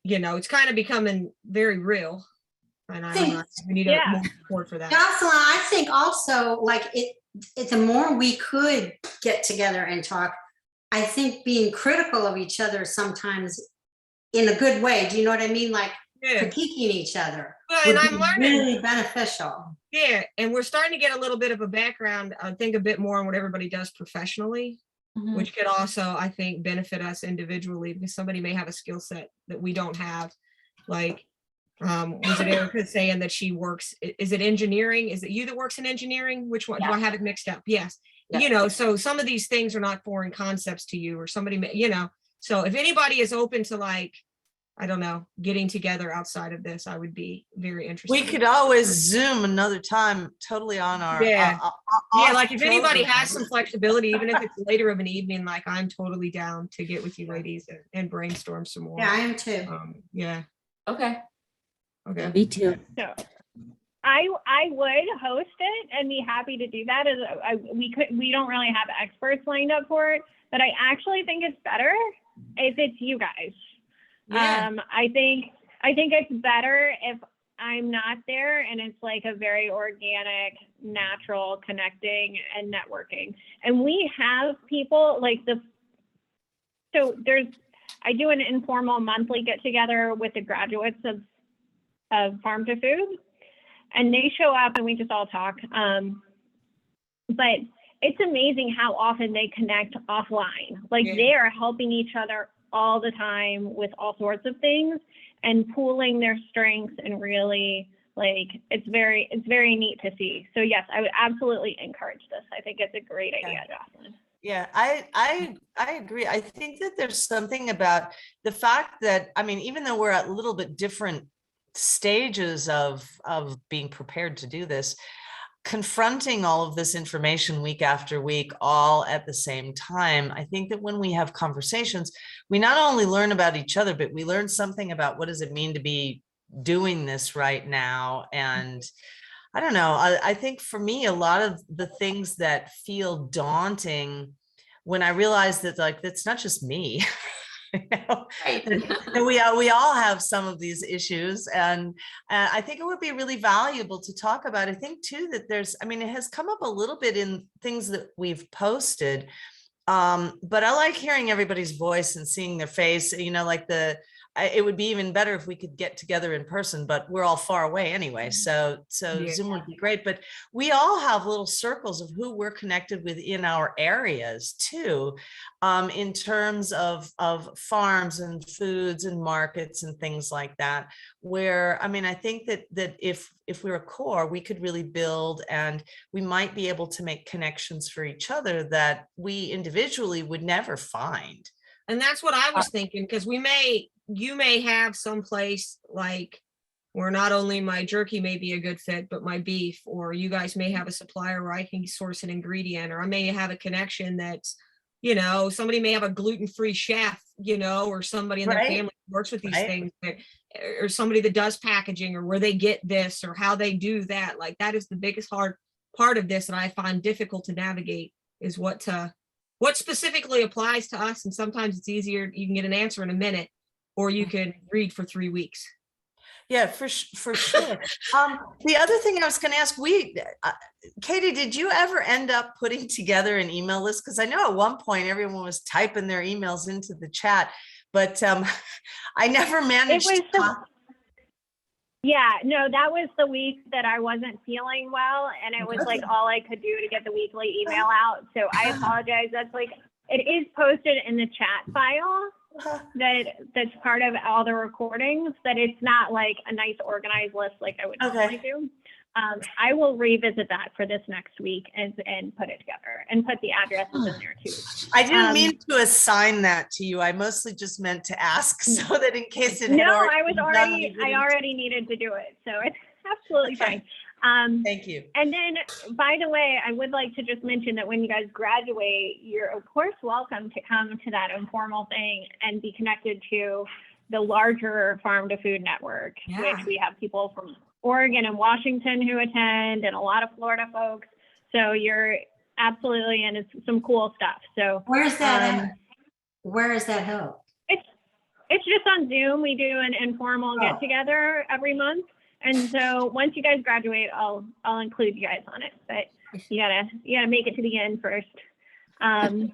you know, it's kind of becoming very real. And I don't know, we need more support for that. Jocelyn, I think also like it's the more we could get together and talk, I think being critical of each other sometimes in a good way. Do you know what I mean? Like critiquing each other. Well, and I'm learning. Really beneficial. Yeah, and we're starting to get a little bit of a background, I think a bit more on what everybody does professionally, Mhm. which could also, I think, benefit us individually, because somebody may have a skill set that we don't have. Like, was it Erica saying that she works, is it engineering? Is it you that works in engineering? Which one? Do I Yeah. have it mixed up? Yes. Yeah. You know, so some of these things are not foreign concepts to you, or somebody, you know, so if anybody is open to, like, I don't know, getting together outside of this, I would be very interested. We could always Zoom another time, totally on our. Yeah. Yeah, like if anybody October. has some flexibility, even if it's later of an evening, like I'm totally down to get with you ladies and brainstorm some more. Yeah, I am too. Yeah, Okay. okay. Me too. So I would host it and be happy to do that. We don't really have experts lined up for it, but I actually think it's better if it's you guys. Yeah. I think it's better if I'm not there and it's like a very organic, natural connecting and networking. And we have people like I do an informal monthly get together with the graduates of Farm2Food, and they show up and we just all talk. But it's amazing how often they connect offline. Like Yeah. they are helping each other all the time with all sorts of things and pooling their strengths, and really like it's very neat to see. So yes, I would absolutely encourage this. I think it's a great idea, Jocelyn. Yeah, I agree. I think that there's something about the fact that, I mean, even though we're at a little bit different stages of being prepared to do this, confronting all of this information week after week, all at the same time, I think that when we have conversations, we not only learn about each other, but we learn something about what does it mean to be doing this right now. And I don't know, I think for me, a lot of the things that feel daunting when I realize that, like, it's not just me. You know, Right. and we all have some of these issues, and I think it would be really valuable to talk about. I think too that it has come up a little bit in things that we've posted, but I like hearing everybody's voice and seeing their face. You know, like it would be even better if we could get together in person, but we're all far away anyway. So Yeah. Zoom would be great, but we all have little circles of who we're connected with in our areas too, in terms of farms and foods and markets and things like that, where, I mean, I think that if we're a core, we could really build, and we might be able to make connections for each other that we individually would never find. And that's what I was thinking, because you may have someplace like where not only my jerky may be a good fit, but my beef, or you guys may have a supplier where I can source an ingredient, or I may have a connection that's, you know, somebody may have a gluten-free chef, you know, or somebody in their Right. family who works with these Right. things, or somebody that does packaging, or where they get this or how they do that. Like that is the biggest hard part of this that I find difficult to navigate, is what specifically applies to us. And sometimes it's easier, you can get an answer in a minute, or you can read for 3 weeks. Yeah, for sure. The other thing I was going to ask, Katie, did you ever end up putting together an email list? Because I know at one point everyone was typing their emails into the chat, but I never managed to. Yeah, no, that was the week that I wasn't feeling well, and it was like all I could do to get the weekly email out. So I apologize. That's like, it is posted in the chat file that's part of all the recordings, but it's not like a nice organized list like I would normally do. I will revisit that for this next week and put it together and put the addresses in there too. I didn't mean to assign that to you. I mostly just meant to ask so that in case it had I already needed to do it. So it's absolutely fine. Thank you. And then, by the way, I would like to just mention that when you guys graduate, you're of course welcome to come to that informal thing and be connected to the larger Farm2Food network, which we have people from Oregon and Washington who attend, and a lot of Florida folks. So you're absolutely in. It's some cool stuff. So where's that at? Where is that held? It's just on Zoom. We do an informal get together every month. And so once you guys graduate, I'll include you guys on it. But you gotta make it to the end first. All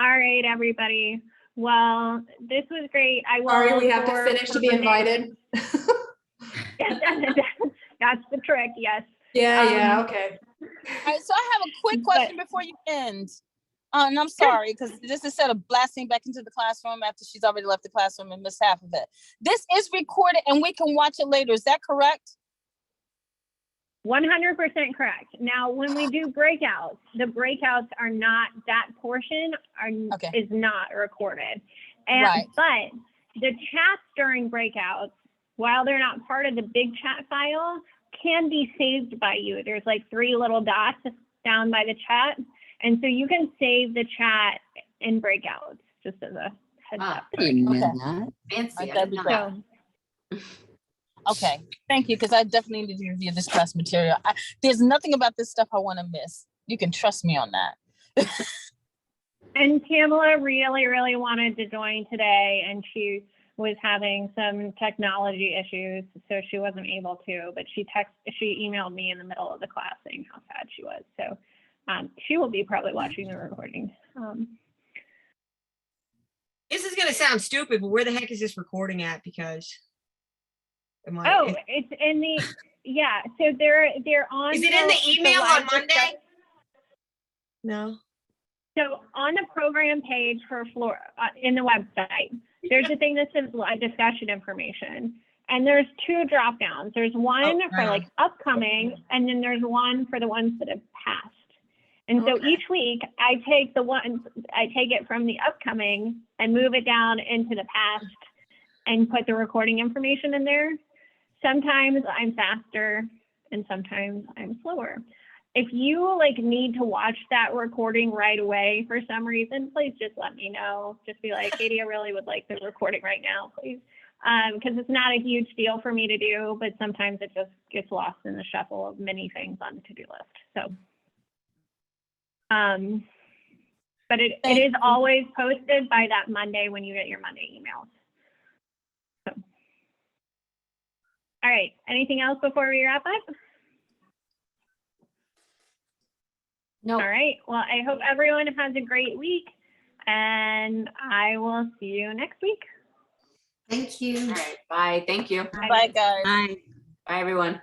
right, everybody. Well, this was great. I will. Sorry, we have to finish to be invited. Yeah, That's the trick, yes. Yeah, Um, okay. All right, so I have a quick question before you end. And I'm sorry, because this is instead of blasting back into the classroom after she's already left the classroom and missed half of it. This is recorded and we can watch it later. Is that correct? 100% correct. Now, when we do breakouts, the breakouts are not, that portion is not recorded. And, Right. But the chats during breakouts, while they're not part of the big chat file, can be saved by you. There's like 3 little dots down by the chat. And so you can save the chat in breakouts, just as a heads up. I didn't know that. Fancy. That'd be great. Okay, thank you, because I definitely need to review this class material. There's nothing about this stuff I want to miss. You can trust me on that. And Pamela really, really wanted to join today, and she was having some technology issues, so she wasn't able to, but she emailed me in the middle of the class saying how sad she was. So she will be probably watching the recording. This is gonna sound stupid, but where the heck is this recording at? Because it's in the, yeah, so they're on. Is it in the email on Monday? No. So on the program page for in the website, there's a thing that says live discussion information. And there's 2 drop downs. There's one for like upcoming, and then there's one for the ones that have passed. And so each week I take it from the upcoming and move it down into the past and put the recording information in there. Sometimes I'm faster and sometimes I'm slower. If you like need to watch that recording right away for some reason, please just let me know. Just be like, Katie, I really would like the recording right now, please. Because it's not a huge deal for me to do, but sometimes it just gets lost in the shuffle of many things on the to-do list. So, but it is always posted by that Monday when you get your Monday emails. So, all right, anything else before we wrap up? No. All right, well, I hope everyone has a great week, and I will see you next week. Thank you. All right. Bye. Thank you. Bye, guys. Bye. Bye, everyone.